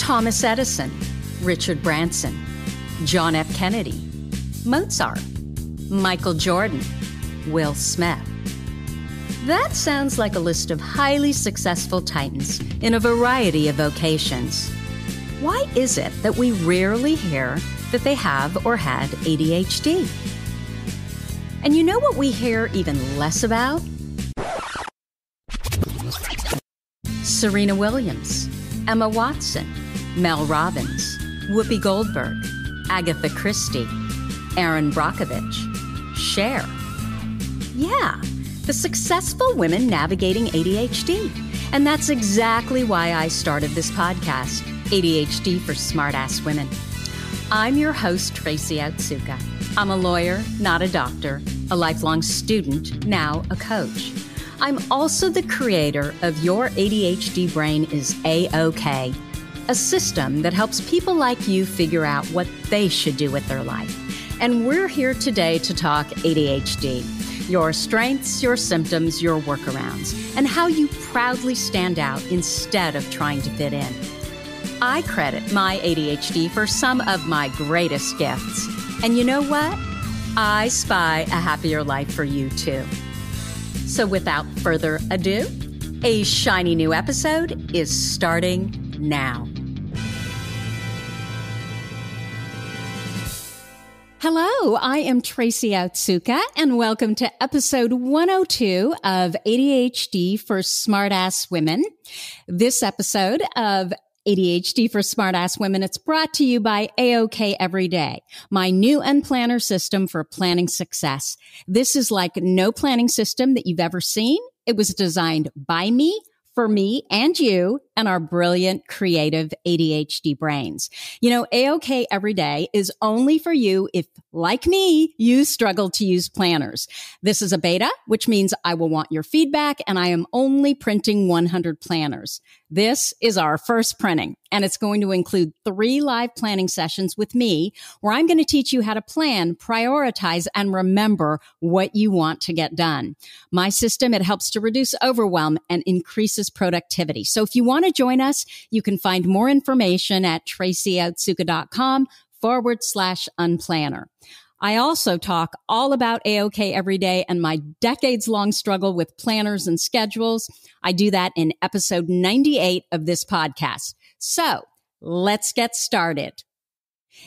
Thomas Edison, Richard Branson, John F. Kennedy, Mozart, Michael Jordan, Will Smith. That sounds like a list of highly successful titans in a variety of vocations. Why is it that we rarely hear that they have or had ADHD? And you know what we hear even less about? Serena Williams, Emma Watson, Mel Robbins, Whoopi Goldberg, Agatha Christie, Erin Brockovich, Cher. Yeah, the successful women navigating ADHD. And that's exactly why I started this podcast, ADHD for Smartass Women. I'm your host, Tracy Otsuka. I'm a lawyer, not a doctor, a lifelong student, now a coach. I'm also the creator of Your ADHD Brain is A-OK, a system that helps people like you figure out what they should do with their life. And we're here today to talk ADHD, your strengths, your symptoms, your workarounds, and how you proudly stand out instead of trying to fit in. I credit my ADHD for some of my greatest gifts. And you know what? I spy a happier life for you too. So without further ado, a shiny new episode is starting now. Hello, I am Tracy Otsuka, and welcome to episode 102 of ADHD for Smartass Women. This episode of ADHD for Smartass Women, it's brought to you by A-OK Everyday, my new Unplanner system for planning success. This is like no planning system that you've ever seen. It was designed by me, for me and you and our brilliant, creative ADHD brains. You know, A-OK Everyday is only for you if, like me, you struggle to use planners. This is a beta, which means I will want your feedback, and I am only printing 100 planners. This is our first printing, and it's going to include 3 live planning sessions with me, where I'm going to teach you how to plan, prioritize, and remember what you want to get done. My system, it helps to reduce overwhelm and increases productivity. So if you want to join us, you can find more information at tracyotsuka.com/unplanner. I also talk all about A-OK every day and my decades-long struggle with planners and schedules. I do that in episode 98 of this podcast. So let's get started.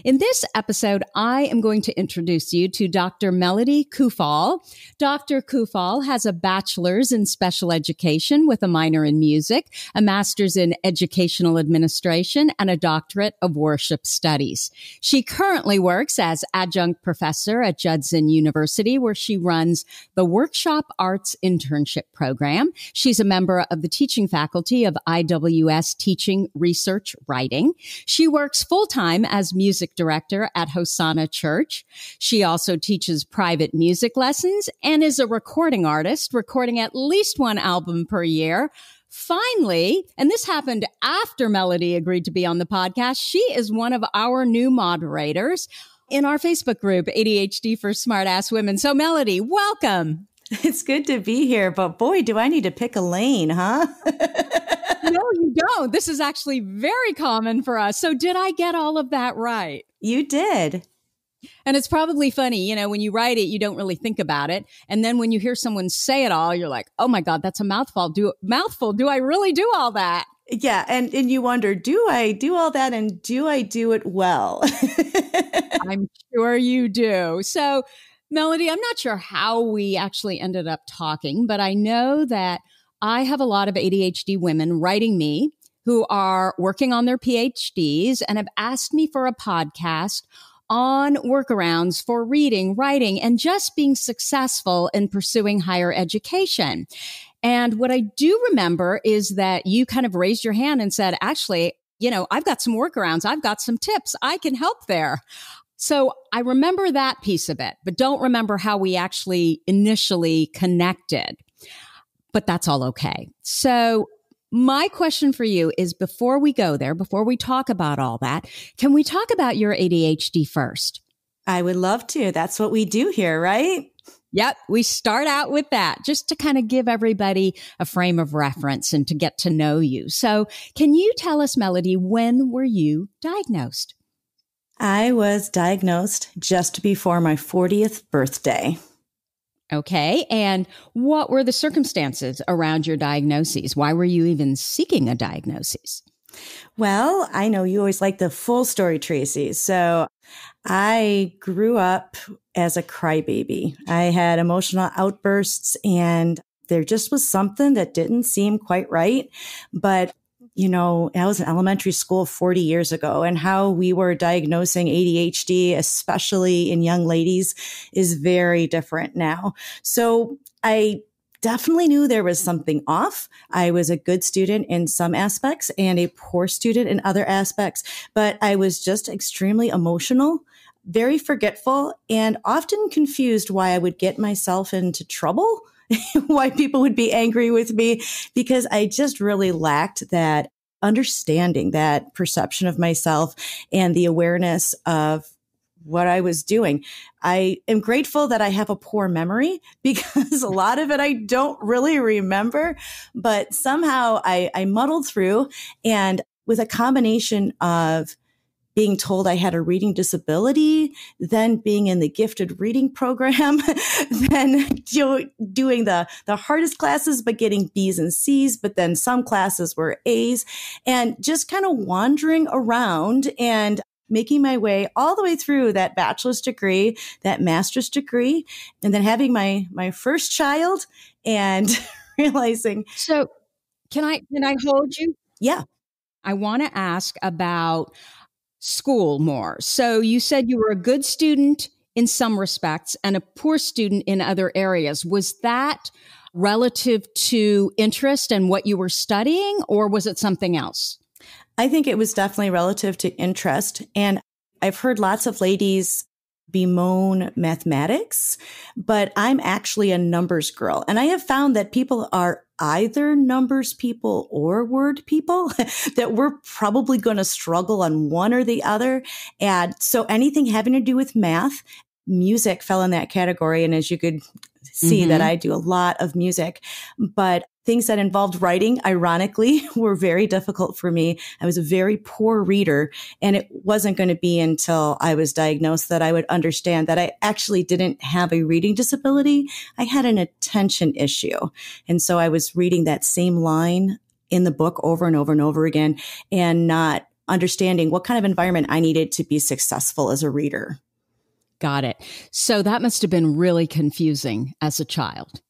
In this episode, I am going to introduce you to Dr. Melody Kuphal. Dr. Kuphal has a bachelor's in special education with a minor in music, a master's in educational administration, and a doctorate of worship studies. She currently works as adjunct professor at Judson University, where she runs the Workshop Arts Internship Program. She's a member of the Teaching Faculty of IWS Teaching, Research, Writing. She works full-time as music director at Hosana Church. She also teaches private music lessons and is a recording artist, recording at least 1 album per year. Finally, and this happened after Melody agreed to be on the podcast, she is one of our new moderators in our Facebook group, ADHD for Smartass Women. So Melody, welcome. It's good to be here, but boy, do I need to pick a lane, huh? No, you don't. This is actually very common for us. So did I get all of that right? You did. And it's probably funny, you know, when you write it, you don't really think about it. And then when you hear someone say it all, you're like, oh my God, that's a mouthful. Do I really do all that? Yeah. And you wonder, do I do all that? And do I do it well? I'm sure you do. So Melody, I'm not sure how we actually ended up talking, but I know that I have a lot of ADHD women writing me who are working on their PhDs and have asked me for a podcast on workarounds for reading, writing, and just being successful in pursuing higher education. And what I do remember is that you kind of raised your hand and said, actually, you know, I've got some workarounds. I've got some tips. I can help there. So I remember that piece of it, but don't remember how we actually initially connected. But that's all okay. So my question for you is, before we go there, before we talk about all that, can we talk about your ADHD first? I would love to. That's what we do here, right? Yep, we start out with that just to kind of give everybody a frame of reference and to get to know you. So can you tell us, Melody, when were you diagnosed? I was diagnosed just before my 40th birthday. Okay, and what were the circumstances around your diagnoses? Why were you even seeking a diagnosis? Well, I know you always like the full story, Tracy. So I grew up as a crybaby. I had emotional outbursts and there just was something that didn't seem quite right. But, you know, I was in elementary school 40 years ago, and how we were diagnosing ADHD, especially in young ladies, is very different now. So I definitely knew there was something off. I was a good student in some aspects and a poor student in other aspects, but I was just extremely emotional, very forgetful, and often confused why I would get myself into trouble, why people would be angry with me, because I just really lacked that understanding, that perception of myself, and the awareness of what I was doing. I am grateful that I have a poor memory because a lot of it I don't really remember, but somehow I muddled through, and with a combination of being told I had a reading disability, then being in the gifted reading program, then doing the hardest classes, but getting B's and C's, but then some classes were A's, and just kind of wandering around and making my way all the way through that bachelor's degree, that master's degree, and then having my first child and realizing. So can I hold you? Yeah. I want to ask about school more. So you said you were a good student in some respects and a poor student in other areas. Was that relative to interest and what you were studying, or was it something else? I think it was definitely relative to interest. And I've heard lots of ladies bemoan mathematics, but I'm actually a numbers girl. And I have found that people are either numbers people or word people, that we're probably going to struggle on one or the other. And so anything having to do with math, music fell in that category. And as you could see, that I do a lot of music, but things that involved writing, ironically, were very difficult for me. I was a very poor reader, and it wasn't going to be until I was diagnosed that I would understand that I actually didn't have a reading disability. I had an attention issue. And so I was reading that same line in the book over and over and over again, and not understanding what kind of environment I needed to be successful as a reader. Got it. So that must have been really confusing as a child.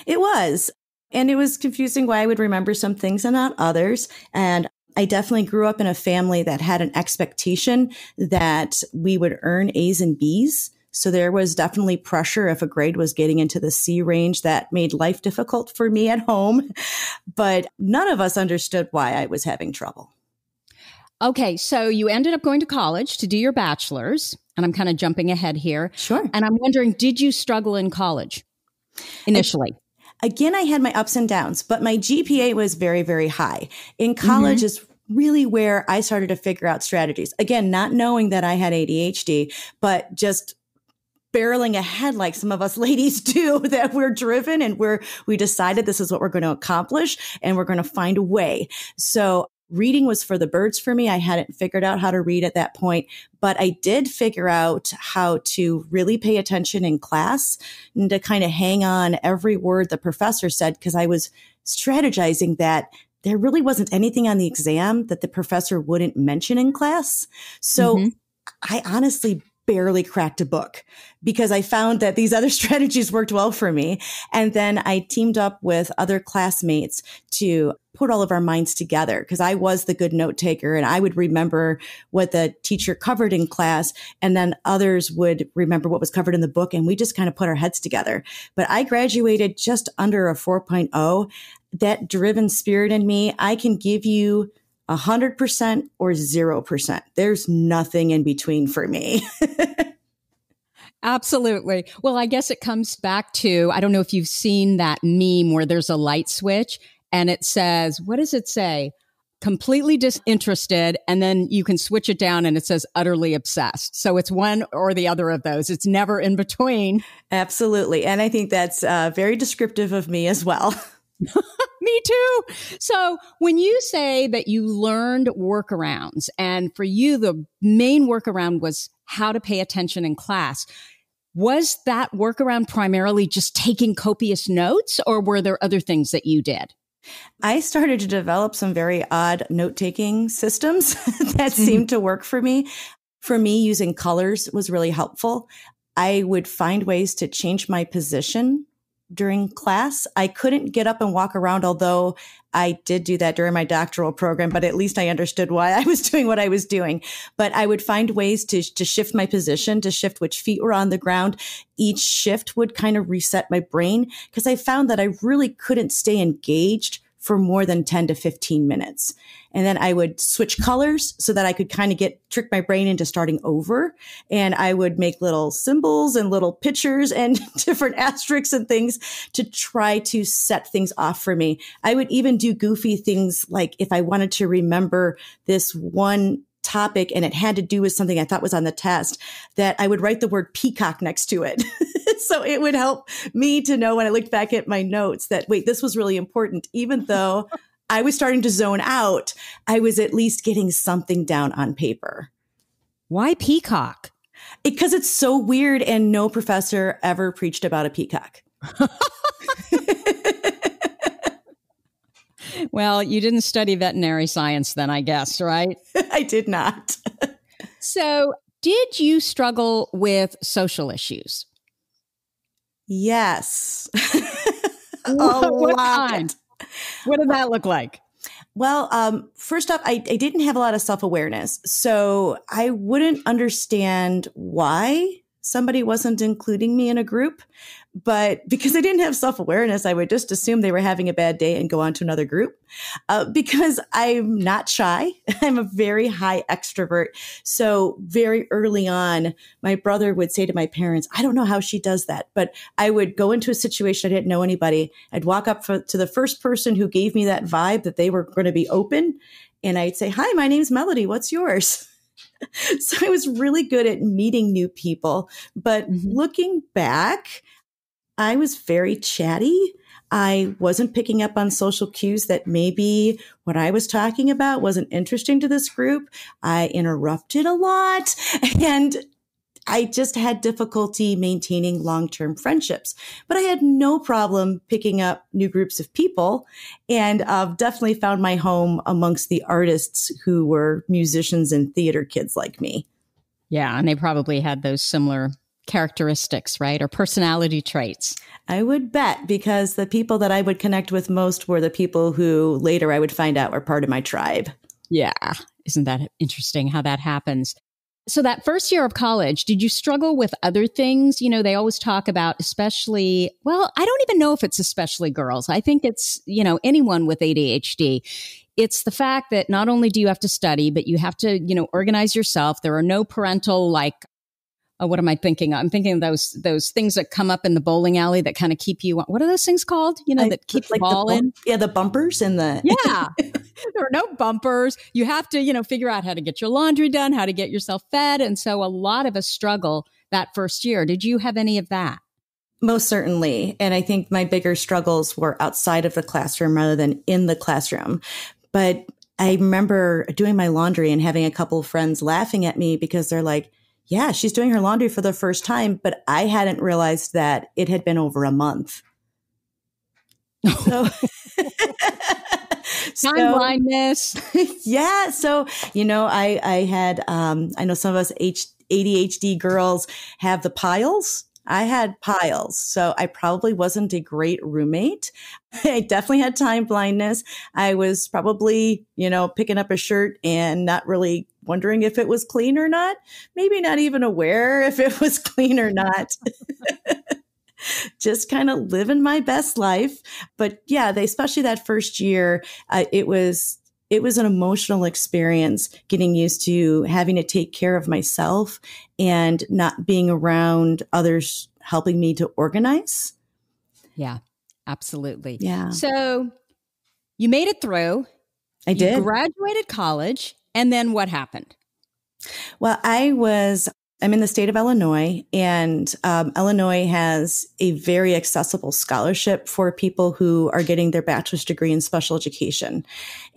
It was. And it was confusing why I would remember some things and not others. And I definitely grew up in a family that had an expectation that we would earn A's and B's. So there was definitely pressure if a grade was getting into the C range. That made life difficult for me at home. But none of us understood why I was having trouble. Okay, so you ended up going to college to do your bachelor's, and I'm kind of jumping ahead here. Sure. And I'm wondering, did you struggle in college initially? Again, I had my ups and downs, but my GPA was very, very high. In college is really where I started to figure out strategies. Again, not knowing that I had ADHD, but just barreling ahead like some of us ladies do, that we're driven and we decided this is what we're going to accomplish and we're going to find a way. So reading was for the birds for me. I hadn't figured out how to read at that point, but I did figure out how to really pay attention in class and to kind of hang on every word the professor said, because I was strategizing that there really wasn't anything on the exam that the professor wouldn't mention in class. So I honestly barely cracked a book because I found that these other strategies worked well for me. And then I teamed up with other classmates to put all of our minds together, because I was the good note taker and I would remember what the teacher covered in class, and then others would remember what was covered in the book, and we just kind of put our heads together. But I graduated just under a 4.0. That driven spirit in me, I can give you 100% or 0%. There's nothing in between for me. Absolutely. Well, I guess it comes back to, I don't know if you've seen that meme where there's a light switch and it says, what does it say? completely disinterested, and then you can switch it down and it says utterly obsessed. So it's one or the other of those. It's never in between. Absolutely. And I think that's very descriptive of me as well. Me too. So when you say that you learned workarounds, and for you, the main workaround was how to pay attention in class, was that workaround primarily just taking copious notes, or were there other things that you did? I started to develop some very odd note-taking systems that seemed to work for me. For me, using colors was really helpful. I would find ways to change my position during class. I couldn't get up and walk around, although I did do that during my doctoral program, but at least I understood why I was doing what I was doing. But I would find ways to shift my position, to shift which feet were on the ground. Each shift would kind of reset my brain, because I found that I really couldn't stay engaged for more than 10 to 15 minutes. And then I would switch colors so that I could kind of trick my brain into starting over. And I would make little symbols and little pictures and different asterisks and things to try to set things off for me. I would even do goofy things, like if I wanted to remember this one topic and it had to do with something I thought was on the test, that I would write the word peacock next to it. So it would help me to know when I looked back at my notes that, wait, this was really important. Even though I was starting to zone out, I was at least getting something down on paper. Why peacock? Because it's so weird, and no professor ever preached about a peacock. Well, you didn't study veterinary science then, I guess, right? I did not. So did you struggle with social issues? Yes. What kind? What did that look like? Well, first off, I didn't have a lot of self-awareness, so I wouldn't understand why somebody wasn't including me in a group. But because I didn't have self-awareness, I would just assume they were having a bad day and go on to another group. Because I'm not shy. I'm a very high extrovert. So very early on, my brother would say to my parents, I don't know how she does that, but I would go into a situation I didn't know anybody. I'd walk up to the first person who gave me that vibe that they were going to be open. And I'd say, hi, my name's Melody. What's yours? So I was really good at meeting new people. But looking back, I was very chatty. I wasn't picking up on social cues that maybe what I was talking about wasn't interesting to this group. I interrupted a lot, and I just had difficulty maintaining long-term friendships. But I had no problem picking up new groups of people, and definitely found my home amongst the artists who were musicians and theater kids like me. Yeah, and they probably had those similar characteristics, right? Or personality traits. I would bet, because the people that I would connect with most were the people who later I would find out were part of my tribe. Yeah. Isn't that interesting how that happens? So that first year of college, did you struggle with other things? You know, they always talk about, especially, well, I don't even know if it's especially girls. I think it's, anyone with ADHD. It's the fact that not only do you have to study, but you have to, organize yourself. There are no parental what am I thinking? I'm thinking of those things that come up in the bowling alley that kind of keep you. What are those things called? That keep the ball in. Yeah, the bumpers and the. Yeah, there are no bumpers. You have to, figure out how to get your laundry done, how to get yourself fed, and so a lot of us struggle that first year. Did you have any of that? Most certainly, and I think my bigger struggles were outside of the classroom rather than in the classroom. But I remember doing my laundry and having a couple of friends laughing at me because they're like, yeah, she's doing her laundry for the first time, but I hadn't realized that it had been over a month. So, time blindness. Yeah. So, I had, I know some of us ADHD girls have the piles. I had piles. So I probably wasn't a great roommate. I definitely had time blindness. I was probably, picking up a shirt and not really wondering if it was clean or not. Maybe not even aware if it was clean or not. Just kind of living my best life. But yeah, especially that first year, it was an emotional experience, getting used to having to take care of myself and not being around others helping me to organize. Yeah, absolutely. Yeah. So you made it through. I You did. graduated college, and then what happened? Well, I'm in the state of Illinois, and Illinois has a very accessible scholarship for people who are getting their bachelor's degree in special education.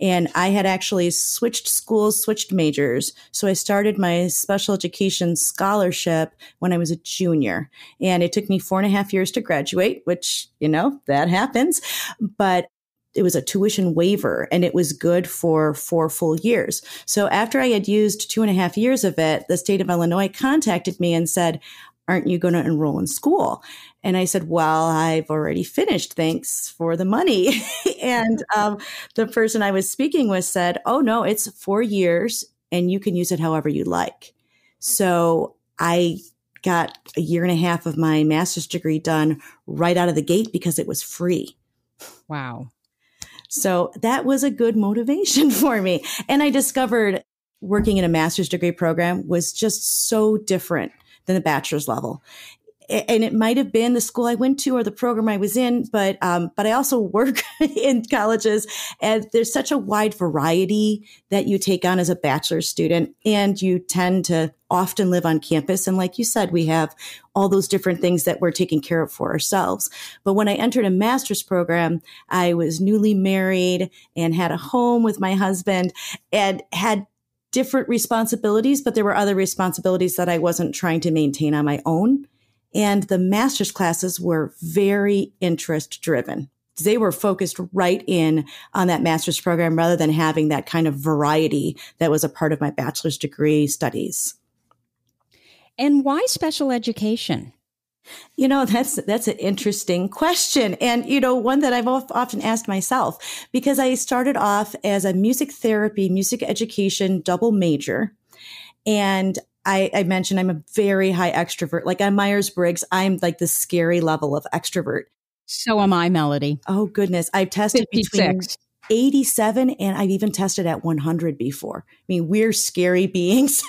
And I had actually switched schools, switched majors. So I started my special education scholarship when I was a junior. And it took me 4.5 years to graduate, which, that happens. But it was a tuition waiver, and it was good for 4 full years. So after I had used 2.5 years of it, the state of Illinois contacted me and said, "Aren't you going to enroll in school?" And I said, "Well, I've already finished. Thanks for the money." And the person I was speaking with said, "Oh, no, it's 4 years and you can use it however you like." So I got 1.5 years of my master's degree done right out of the gate because it was free. Wow. So that was a good motivation for me. And I discovered working in a master's degree program was just so different than the bachelor's level. And it might have been the school I went to or the program I was in, but I also work in colleges, and there's such a wide variety that you take on as a bachelor's student, and you tend to often live on campus. And like you said, we have all those different things that we're taking care of for ourselves. But when I entered a master's program, I was newly married and had a home with my husband and had different responsibilities, but there were other responsibilities that I wasn't trying to maintain on my own. And the master's classes were very interest driven. They were focused right in on that master's program rather than having that kind of variety that was a part of my bachelor's degree studies. And why special education? That's an interesting question. And, one that I've often asked myself, because I started off as a music therapy, music education double major. And I mentioned I'm a very high extrovert. Like on Myers-Briggs, I'm like the scary level of extrovert. So am I, Melody. Oh, goodness. I've tested 56. Between 87 and I've even tested at 100 before. I mean, we're scary beings.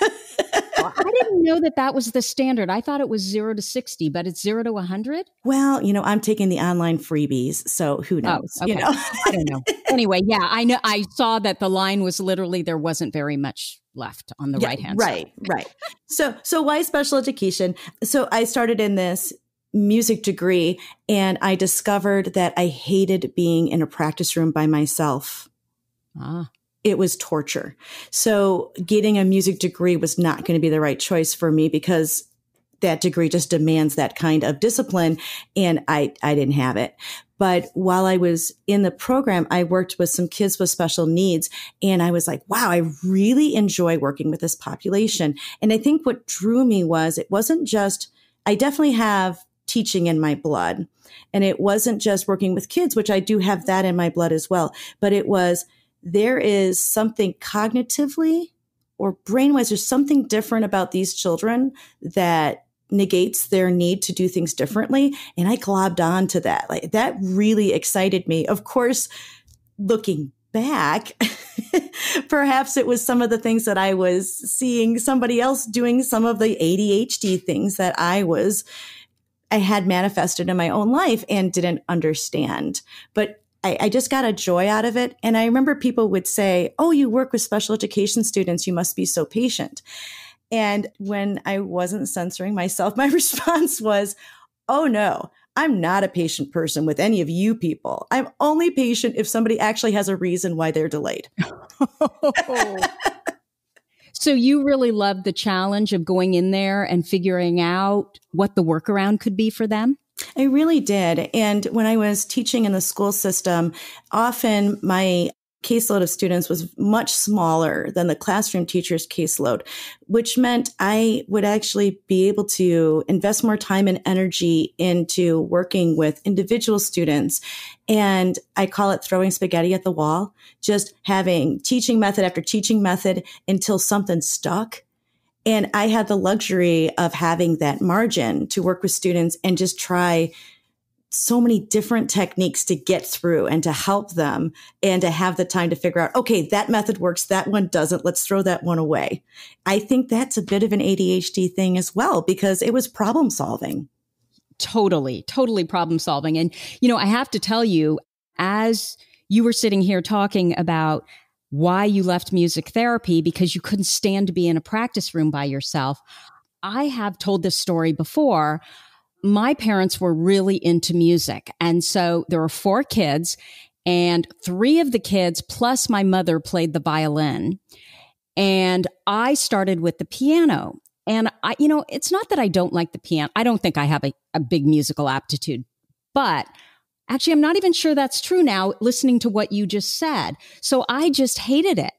I didn't know that was the standard. I thought it was 0 to 60, but it's 0 to 100? Well, I'm taking the online freebies, so who knows? Oh, okay. I don't know. Anyway, yeah, I know. I saw that the line was literally, there wasn't very much left on the right-hand side. Right. So why special education? So I started in this music degree, and I discovered that I hated being in a practice room by myself. It was torture. So getting a music degree was not going to be the right choice for me because that degree just demands that kind of discipline, and I didn't have it. But while I was in the program, I worked with some kids with special needs, and I was like, wow, I really enjoy working with this population. And I think what drew me was it wasn't just, I definitely have teaching in my blood, and it wasn't just working with kids, which I do have that in my blood as well, but it was, there is something cognitively or brain-wise, there's something different about these children that negates their need to do things differently. And I globbed on to that. Like that really excited me. Of course, looking back, perhaps it was some of the things that I was seeing somebody else doing, some of the ADHD things that I had manifested in my own life and didn't understand. But I just got a joy out of it. And I remember people would say, "Oh, you work with special education students. You must be so patient." And when I wasn't censoring myself, my response was, "Oh, no, I'm not a patient person with any of you people. I'm only patient if somebody actually has a reason why they're delayed." So you really loved the challenge of going in there and figuring out what the workaround could be for them? I really did. And when I was teaching in the school system, often my caseload of students was much smaller than the classroom teacher's caseload, which meant I would actually be able to invest more time and energy into working with individual students. And I call it throwing spaghetti at the wall, just having teaching method after teaching method until something stuck. And I had the luxury of having that margin to work with students and just try so many different techniques to get through and to help them and to have the time to figure out, okay, that method works, that one doesn't, let's throw that one away. I think that's a bit of an ADHD thing as well, because it was problem solving. Totally problem solving. And, I have to tell you, as you were sitting here talking about why you left music therapy because you couldn't stand to be in a practice room by yourself. I have told this story before. My parents were really into music. And so there were 4 kids, and 3 of the kids plus my mother played the violin. And I started with the piano. And it's not that I don't like the piano. I don't think I have a big musical aptitude, but actually, I'm not even sure that's true now, listening to what you just said. So I just hated it.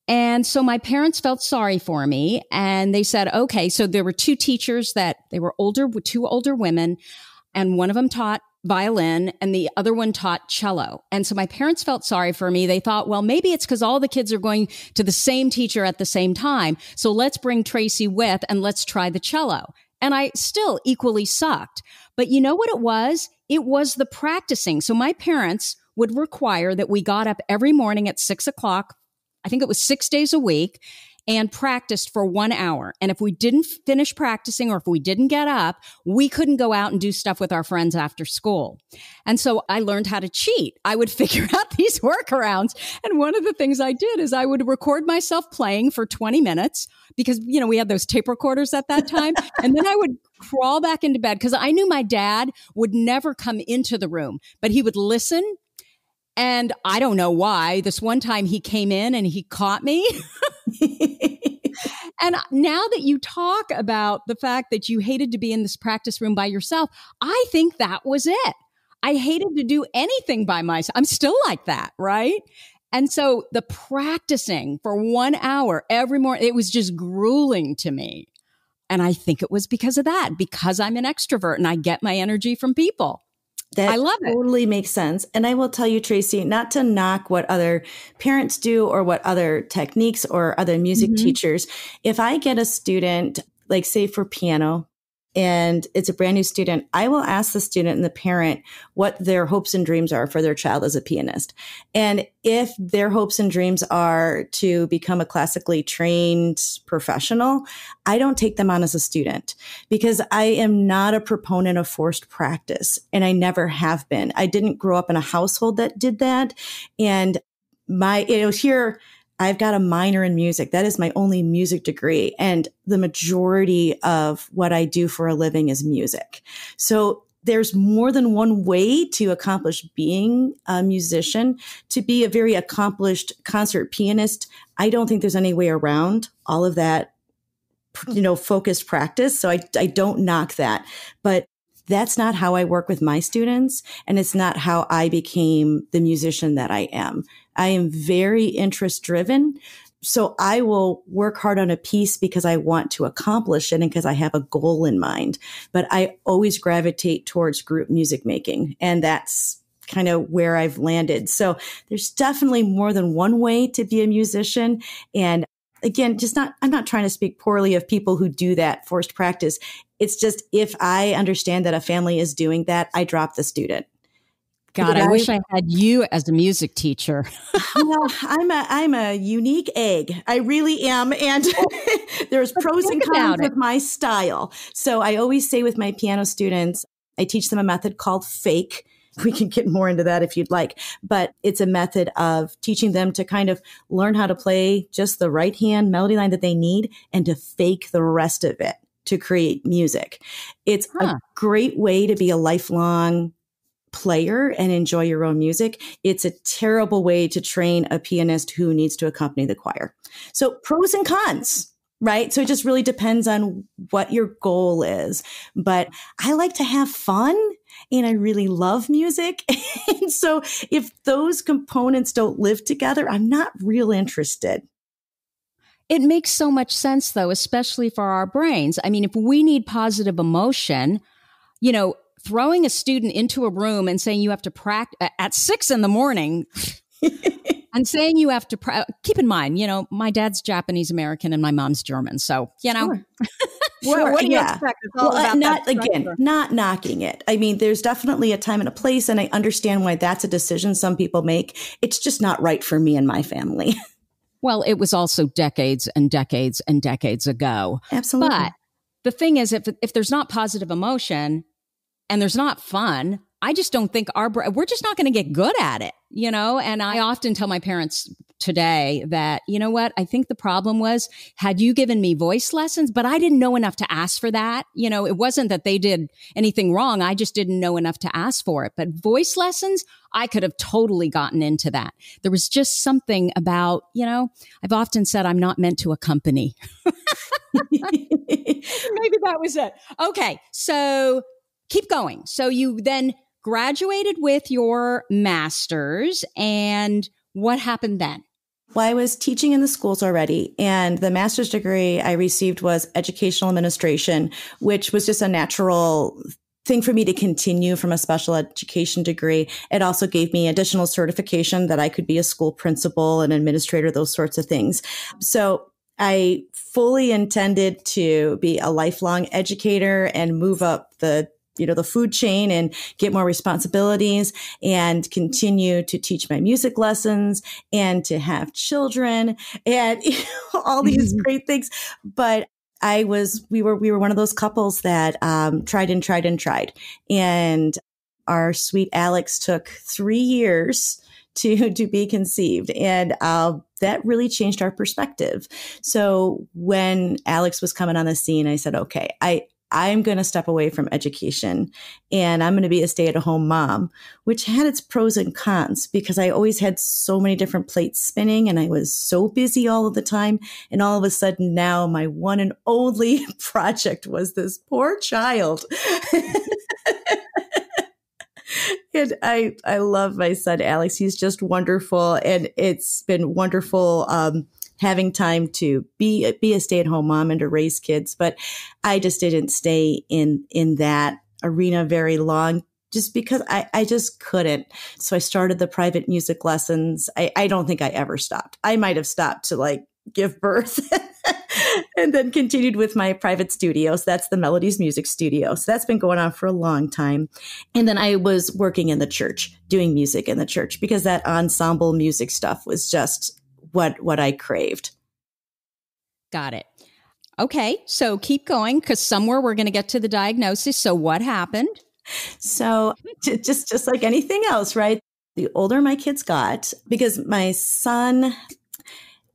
And so my parents felt sorry for me, and they said, okay, so there were 2 teachers that they were older, 2 older women, and one of them taught violin and the other one taught cello. And so my parents felt sorry for me. They thought, well, maybe it's because all the kids are going to the same teacher at the same time. So let's bring Tracy with and let's try the cello. And I still equally sucked. But you know what it was? It was the practicing. So my parents would require that we got up every morning at 6 o'clock. I think it was 6 days a week, and practiced for 1 hour. And if we didn't finish practicing or if we didn't get up, we couldn't go out and do stuff with our friends after school. And so I learned how to cheat. I would figure out these workarounds. And one of the things I did is I would record myself playing for 20 minutes because, we had those tape recorders at that time. And then I would crawl back into bed because I knew my dad would never come into the room, but he would listen. And I don't know why. This one time he came in and he caught me. And now that you talk about the fact that you hated to be in this practice room by yourself, I think that was it. I hated to do anything by myself. I'm still like that, right? And so the practicing for 1 hour every morning, it was just grueling to me. And I think it was because of that, because I'm an extrovert and I get my energy from people. That I love it. Totally makes sense. And I will tell you, Tracy, not to knock what other parents do or what other techniques or other music teachers. If I get a student, like say for piano, and it's a brand new student, I will ask the student and the parent what their hopes and dreams are for their child as a pianist. And if their hopes and dreams are to become a classically trained professional, I don't take them on as a student because I am not a proponent of forced practice, and I never have been. I didn't grow up in a household that did that. And here, I've got a minor in music. That is my only music degree. And the majority of what I do for a living is music. So there's more than one way to accomplish being a musician. To be a very accomplished concert pianist, I don't think there's any way around all of that, focused practice. So I don't knock that. But that's not how I work with my students, and it's not how I became the musician that I am. I am very interest driven. So I will work hard on a piece because I want to accomplish it and because I have a goal in mind. But I always gravitate towards group music making, and that's kind of where I've landed. So there's definitely more than one way to be a musician. And again, I'm not trying to speak poorly of people who do that forced practice. It's just, if I understand that a family is doing that, I drop the student. God, I wish I had you as a music teacher. Well, I'm a unique egg. I really am. And there's pros and cons with my style. So I always say with my piano students, I teach them a method called fake. We can get more into that if you'd like, but it's a method of teaching them to kind of learn how to play just the right hand melody line that they need and to fake the rest of it to create music. It's a great way to be a lifelong player and enjoy your own music. It's a terrible way to train a pianist who needs to accompany the choir. So pros and cons, right? So it just really depends on what your goal is. But I like to have fun and I really love music. And so if those components don't live together, I'm not real interested. It makes so much sense, though, especially for our brains. I mean, if we need positive emotion, throwing a student into a room and saying you have to practice at 6 a.m. and saying you have to keep in mind, my dad's Japanese American and my mom's German. So, Sure. what do you expect? It's all about not knocking it. I mean, there's definitely a time and a place, and I understand why that's a decision some people make. It's just not right for me and my family. Well, it was also decades and decades and decades ago. Absolutely. But the thing is, if there's not positive emotion and there's not fun, I just don't think we're just not going to get good at it, And I often tell my parents, today that, you know what, I think the problem was, had you given me voice lessons, but I didn't know enough to ask for that. You know, it wasn't that they did anything wrong. I just didn't know enough to ask for it. But voice lessons, I could have totally gotten into that. There was just something about, you know, I've often said I'm not meant to accompany. Maybe that was it. Okay. So keep going. So you then graduated with your master's, and what happened then? Well, I was teaching in the schools already, and the master's degree I received was educational administration, which was just a natural thing for me to continue from a special education degree. It also gave me additional certification that I could be a school principal and administrator, those sorts of things. So I fully intended to be a lifelong educator and move up the food chain and get more responsibilities and continue to teach my music lessons and to have children and all these great things. But we were one of those couples that tried and tried and tried. And our sweet Alex took 3 years to be conceived. And that really changed our perspective. So when Alex was coming on the scene, I said, okay, I'm going to step away from education and I'm going to be a stay-at-home mom, which had its pros and cons because I always had so many different plates spinning and I was so busy all of the time. And all of a sudden now my one and only project was this poor child. And I love my son, Alex. He's just wonderful. And it's been wonderful having time to be a stay-at-home mom and to raise kids. But I just didn't stay in that arena very long just because I just couldn't. So I started the private music lessons. I don't think I ever stopped. I might have stopped to like give birth and then continued with my private studios. That's the Melodies Music Studio. So that's been going on for a long time. And then I was working in the church, doing music in the church because that ensemble music stuff was just what I craved. Got it. Okay. So keep going because somewhere we're going to get to the diagnosis. So what happened? So just like anything else, right? The older my kids got, because my son,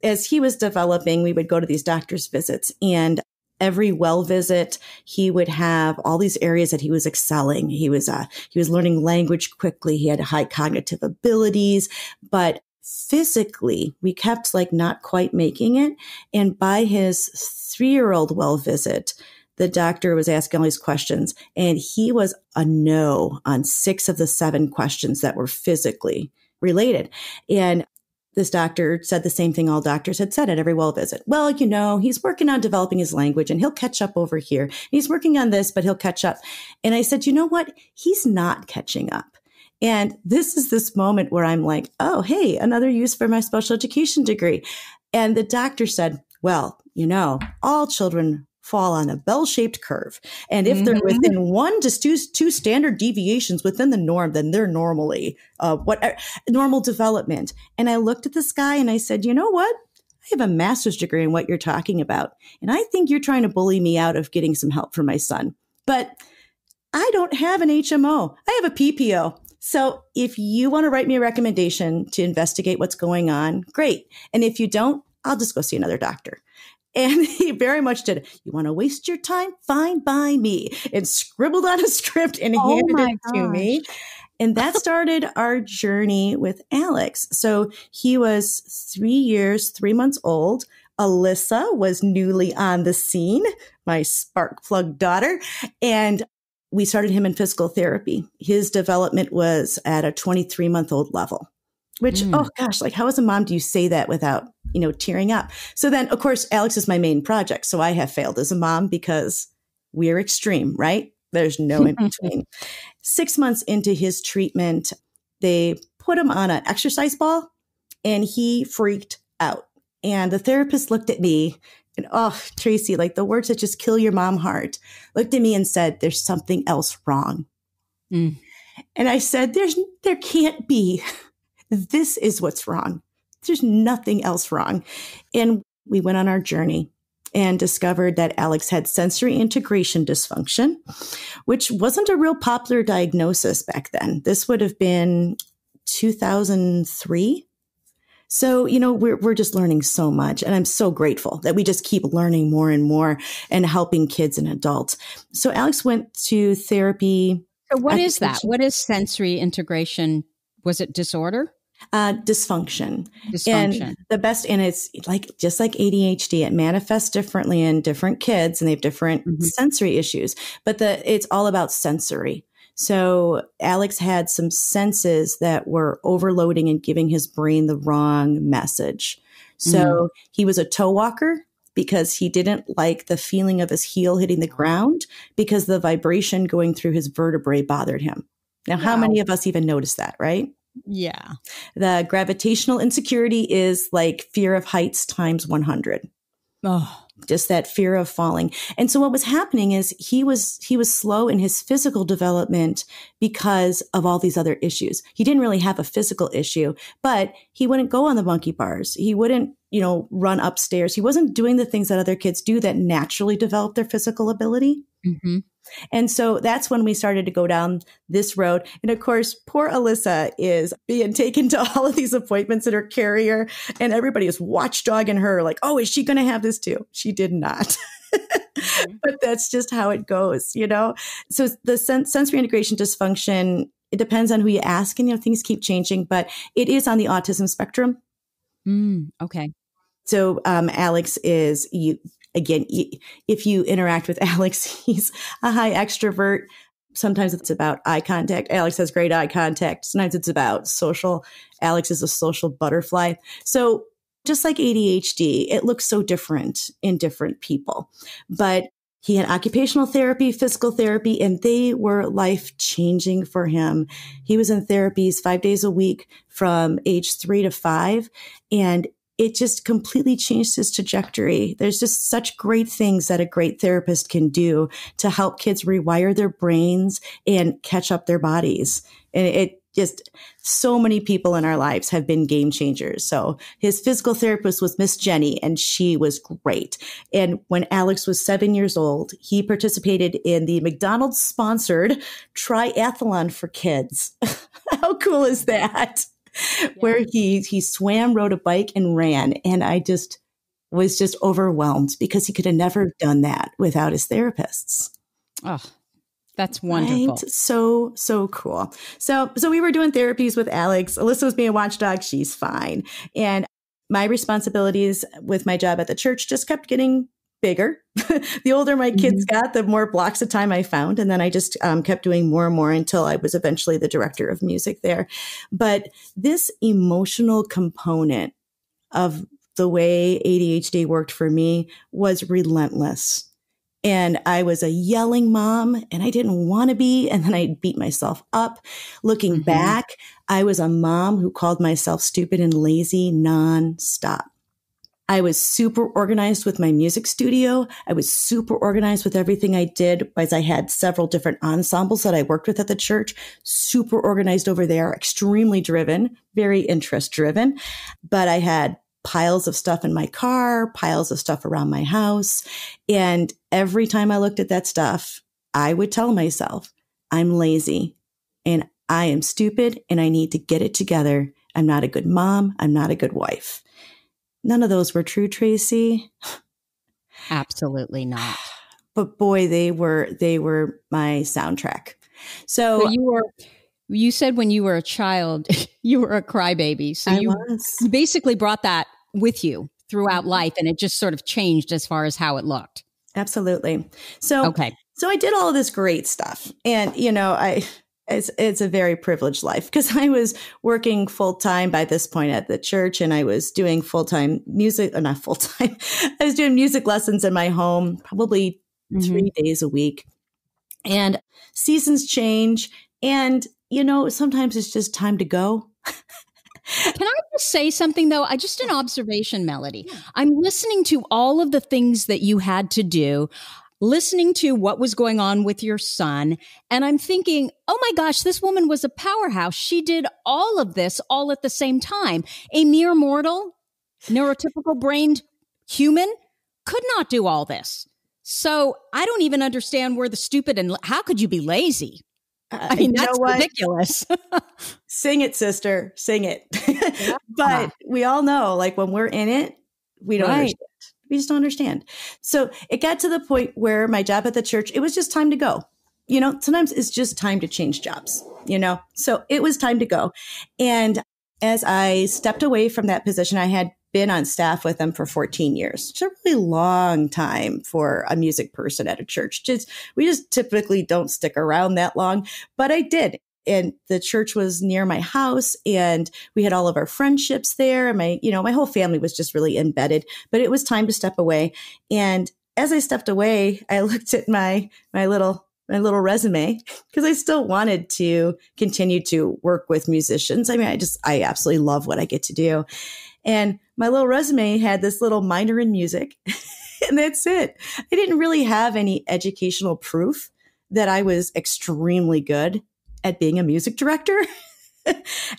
as he was developing, we would go to these doctor's visits and every well visit, he would have all these areas that he was excelling. He was learning language quickly. He had high cognitive abilities, but physically, we kept like not quite making it. And by his 3-year-old well visit, the doctor was asking all these questions and he was a no on 6 of the 7 questions that were physically related. And this doctor said the same thing all doctors had said at every well visit. Well, he's working on developing his language and he'll catch up over here. He's working on this, but he'll catch up. And I said, you know what? He's not catching up. And this is this moment where I'm like, oh, hey, another use for my special education degree. And the doctor said, well, all children fall on a bell-shaped curve. And if they're within 1 to 2 standard deviations within the norm, then they're normally normal development. And I looked at this guy and I said, you know what? I have a master's degree in what you're talking about. And I think you're trying to bully me out of getting some help for my son. But I don't have an HMO. I have a PPO. So if you want to write me a recommendation to investigate what's going on, great. And if you don't, I'll just go see another doctor. And he very much did. You want to waste your time? Fine by me. And scribbled on a script and handed it to me. And that started our journey with Alex. So he was 3 years, 3 months old. Alyssa was newly on the scene, my spark plug daughter. And we started him in physical therapy. His development was at a 23-month-old level, which, oh gosh, like how as a mom do you say that without, tearing up? So then, of course, Alex is my main project. So I have failed as a mom because we're extreme, right? There's no in between. 6 months into his treatment, they put him on an exercise ball and he freaked out. And the therapist looked at me and, oh, Tracy, like the words that just kill your mom heart, looked at me and said, there's something else wrong. And I said, there can't be. This is what's wrong. There's nothing else wrong. And we went on our journey and discovered that Alex had sensory integration dysfunction, which wasn't a real popular diagnosis back then. This would have been 2003. So, we're just learning so much, and I'm so grateful that we just keep learning more and more and helping kids and adults. So Alex went to therapy. So what is that? What is sensory integration? Was it disorder? Dysfunction. Dysfunction. And it's just like ADHD, it manifests differently in different kids, and they have different sensory issues, but it's all about sensory. So Alex had some senses that were overloading and giving his brain the wrong message. So he was a toe walker because he didn't like the feeling of his heel hitting the ground because the vibration going through his vertebrae bothered him. Now, how many of us even notice that, right? Yeah. The gravitational insecurity is like fear of heights times 100. Oh, just that fear of falling. And so what was happening is he was slow in his physical development because of all these other issues. He didn't really have a physical issue, but he wouldn't go on the monkey bars. He wouldn't, run upstairs. He wasn't doing the things that other kids do that naturally develop their physical ability. Mm-hmm. And so that's when we started to go down this road. And of course, poor Alyssa is being taken to all of these appointments at her carrier, and everybody is watchdogging her like, oh, is she going to have this too? She did not. But that's just how it goes, So the sensory integration dysfunction, it depends on who you ask, and things keep changing, but it is on the autism spectrum. Okay. So Alex is if you interact with Alex, he's a high extrovert. Sometimes it's about eye contact. Alex has great eye contact. Sometimes it's about social. Alex is a social butterfly. So just like ADHD, it looks so different in different people. But he had occupational therapy, physical therapy, and they were life-changing for him. He was in therapies 5 days a week from age 3 to 5. And it just completely changed his trajectory. There's just such great things that a great therapist can do to help kids rewire their brains and catch up their bodies. And it just, so many people in our lives have been game changers. So his physical therapist was Miss Jenny, and she was great. And when Alex was 7 years old, he participated in the McDonald's sponsored triathlon for kids. How cool is that? Yeah. Where he swam, rode a bike, and ran. And I just was just overwhelmed because he could have never done that without his therapists. Oh, that's wonderful. Right? So cool. So we were doing therapies with Alex. Alyssa was being a watchdog. She's fine. And my responsibilities with my job at the church just kept getting bigger. The older my kids got, the more blocks of time I found. And then I just kept doing more and more until I was eventually the director of music there. But this emotional component of the way ADHD worked for me was relentless. And I was a yelling mom, and I didn't want to be. And then I beat myself up. Looking back, I was a mom who called myself stupid and lazy nonstop. I was super organized with my music studio. I was super organized with everything I did, as I had several different ensembles that I worked with at the church. Super organized over there, extremely driven, very interest driven. But I had piles of stuff in my car, piles of stuff around my house. And every time I looked at that stuff, I would tell myself, I'm lazy and I am stupid and I need to get it together. I'm not a good mom. I'm not a good wife. None of those were true, Tracy. Absolutely not. But boy, they were my soundtrack. So you said when you were a child, you were a crybaby. So you basically brought that with you throughout life, and it just sort of changed as far as how it looked. Absolutely. So I did all of this great stuff, and it's a very privileged life because I was working full time by this point at the church, and I was doing full-time music, not full-time. I was doing music lessons in my home, probably 3 days a week. And seasons change, and sometimes it's just time to go. Can I just say something though? Just an observation, Melody. I'm listening to all of the things that you had to do, listening to what was going on with your son. And I'm thinking, oh my gosh, this woman was a powerhouse. She did all of this all at the same time. A mere mortal, neurotypical brained human could not do all this. So I don't even understand where the stupid and how could you be lazy? I mean, that's ridiculous. Sing it, sister. Sing it. Yeah. But we all know, like, when we're in it, we don't understand. We just don't understand. So it got to the point where my job at the church, it was just time to go. Sometimes it's just time to change jobs, So it was time to go. And as I stepped away from that position, I had been on staff with them for 14 years. It's a really long time for a music person at a church. We just typically don't stick around that long, but I did. And the church was near my house, and we had all of our friendships there. And my whole family was just really embedded, but it was time to step away. And as I stepped away, I looked at my little resume, because I still wanted to continue to work with musicians. I mean, I absolutely love what I get to do. And my little resume had this little minor in music, and that's it. I didn't really have any educational proof that I was extremely good at being a music director.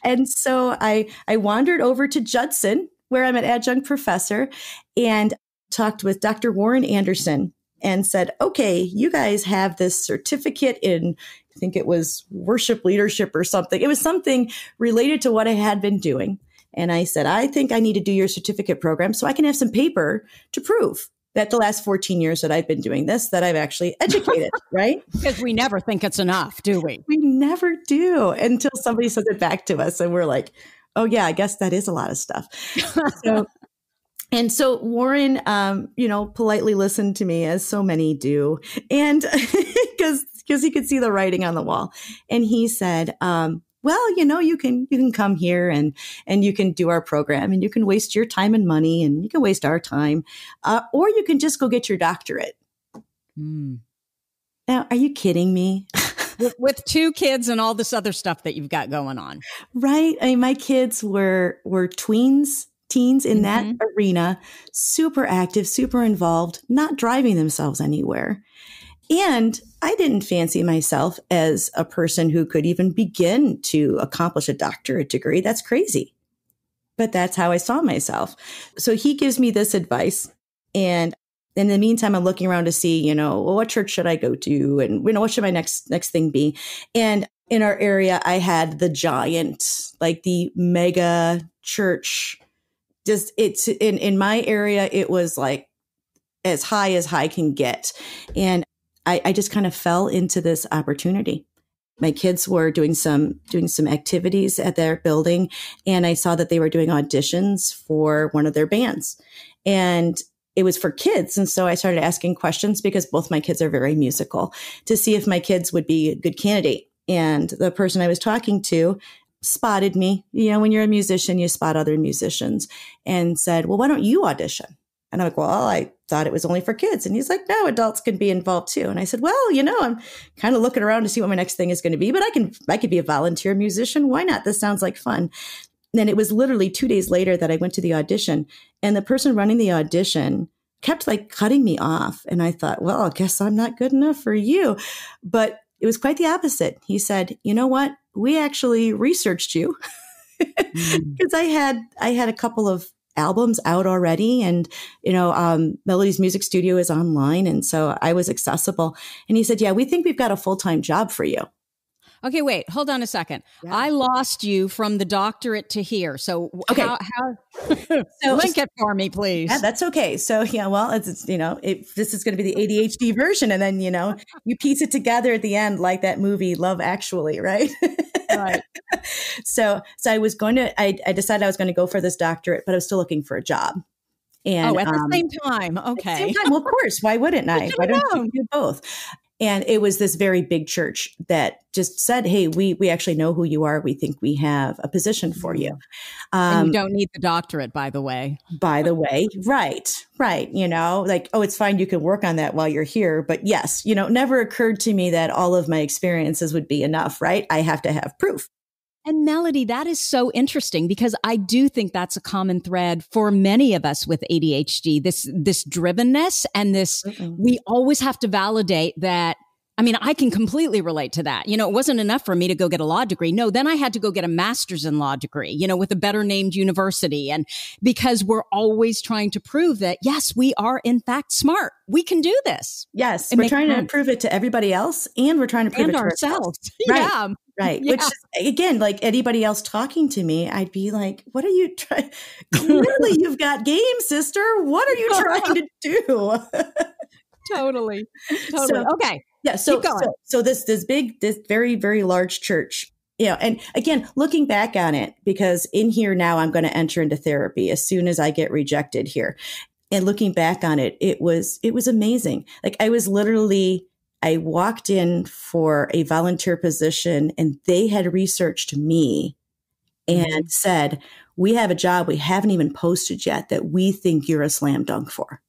And so I wandered over to Judson, where I'm an adjunct professor, and talked with Dr. Warren Anderson and said, okay, you guys have this certificate in, I think it was worship leadership or something. It was something related to what I had been doing. And I said, I think I need to do your certificate program so I can have some paper to prove that the last 14 years that I've been doing this, that I've actually educated, right? Because we never think it's enough, do we? We never do, until somebody says it back to us. And we're like, oh yeah, I guess that is a lot of stuff. So Warren, politely listened to me, as so many do. And because he could see the writing on the wall. And he said, well, you can come here and you can do our program, and you can waste your time and money, and you can waste our time, or you can just go get your doctorate. Now, are you kidding me? with 2 kids and all this other stuff that you've got going on. Right. I mean, my kids were teens in that arena, super active, super involved, not driving themselves anywhere. And I didn't fancy myself as a person who could even begin to accomplish a doctorate degree. That's crazy. But that's how I saw myself. So he gives me this advice. And in the meantime, I'm looking around to see, what church should I go to? And, what should my next thing be? And in our area, I had the giant, like the mega church. Just it's in my area, it was like as high can get. And I just kind of fell into this opportunity. My kids were doing some activities at their building, and I saw that they were doing auditions for one of their bands, and it was for kids. And so I started asking questions, because both my kids are very musical, to see if my kids would be a good candidate. And the person I was talking to spotted me. When you're a musician, you spot other musicians, and said, well, why don't you audition? And I'm like, well, I thought it was only for kids. And he's like, no, adults can be involved too. And I said, well, I'm kind of looking around to see what my next thing is going to be, but I could be a volunteer musician. Why not? This sounds like fun. And it was literally 2 days later that I went to the audition, and the person running the audition kept like cutting me off. And I thought, well, I guess I'm not good enough for you. But it was quite the opposite. He said, you know what? We actually researched you, because I had a couple of albums out already, and Melody's music studio is online, and so I was accessible. And he said, yeah, we think we've got a full-time job for you. Okay, wait, hold on a second. Yeah. I lost you from the doctorate to here. So okay. how link it for me, please. Yeah, that's okay. So yeah, well, it's this is going to be the ADHD version, and then you piece it together at the end, like that movie Love Actually, right? Right. So I decided I was going to go for this doctorate, but I was still looking for a job. And at the same time. Okay. At the same time, well, of course. Why wouldn't I? Why don't you do both? And it was this very big church that just said, hey, we actually know who you are. We think we have a position for you. And you don't need the doctorate, by the way. Right. Like, oh, it's fine. You can work on that while you're here. But yes, never occurred to me that all of my experiences would be enough, right? I have to have proof. And Melody, that is so interesting, because I do think that's a common thread for many of us with ADHD, this drivenness and this, we always have to validate that I mean, I can completely relate to that. It wasn't enough for me to go get a law degree. No, then I had to go get a master's in law degree, with a better named university. And because we're always trying to prove that, yes, we are in fact smart. We can do this. Yes. We're trying to prove it to everybody else, and we're trying to prove it to ourselves. Right. Yeah. Right. Yeah. Which is, again, like anybody else talking to me, I'd be like, what are you trying? Clearly you've got game, sister. What are you trying to do? Totally. Okay. Yeah. So this very, very large church, and again, looking back on it, because in here now I'm going to enter into therapy as soon as I get rejected here. And looking back on it, it was amazing. Like I walked in for a volunteer position, and they had researched me and said, we have a job we haven't even posted yet that we think you're a slam dunk for.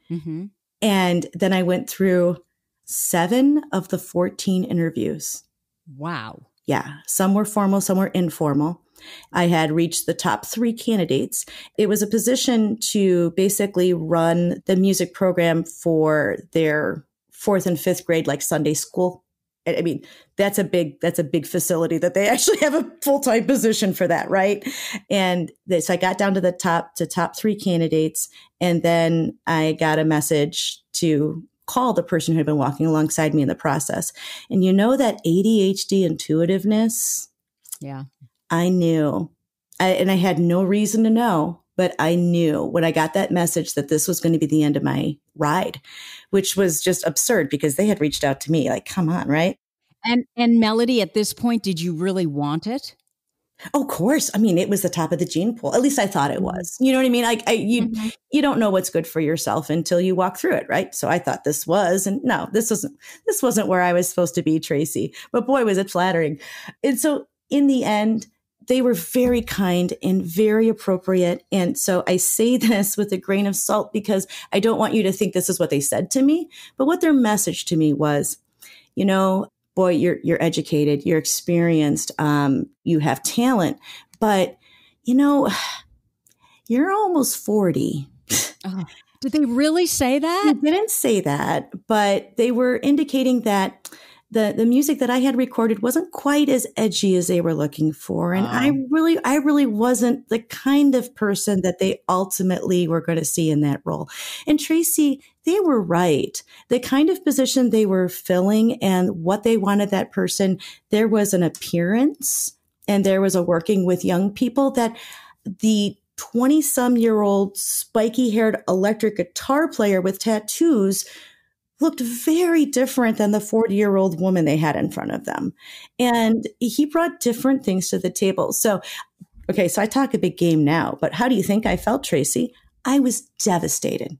Mm-hmm. And then I went through 7 of the 14 interviews. Wow. Yeah. Some were formal, some were informal. I had reached the top 3 candidates. It was a position to basically run the music program for their 4th and 5th grade, like Sunday school. I mean, that's a big facility that they actually have a full-time position for that. Right. And so I got down to the top 3 candidates. And then I got a message to call the person who had been walking alongside me in the process. And that ADHD intuitiveness. Yeah. I knew, and I had no reason to know, but I knew when I got that message that this was going to be the end of my ride, which was just absurd because they had reached out to me like, come on, right? And Melody, at this point, did you really want it? Oh, of course. I mean, it was the top of the gene pool. At least I thought it was. You know what I mean? Like you don't know what's good for yourself until you walk through it, right? So I thought this was, and no, this wasn't where I was supposed to be, Tracy. But boy, was it flattering. And so in the end, they were very kind and very appropriate. And so I say this with a grain of salt because I don't want you to think this is what they said to me. But what their message to me was, boy, you're educated, you're experienced, you have talent, but you're almost 40. Oh, did they really say that? They didn't say that, but they were indicating that the music that I had recorded wasn't quite as edgy as they were looking for. And I really wasn't the kind of person that they ultimately were going to see in that role. And Tracy, they were right. The kind of position they were filling and what they wanted that person, there was an appearance and there was a working with young people that the 20-some-year-old spiky-haired electric guitar player with tattoos looked very different than the 40-year-old woman they had in front of them. And he brought different things to the table. So I talk a big game now, but how do you think I felt, Tracy? I was devastated.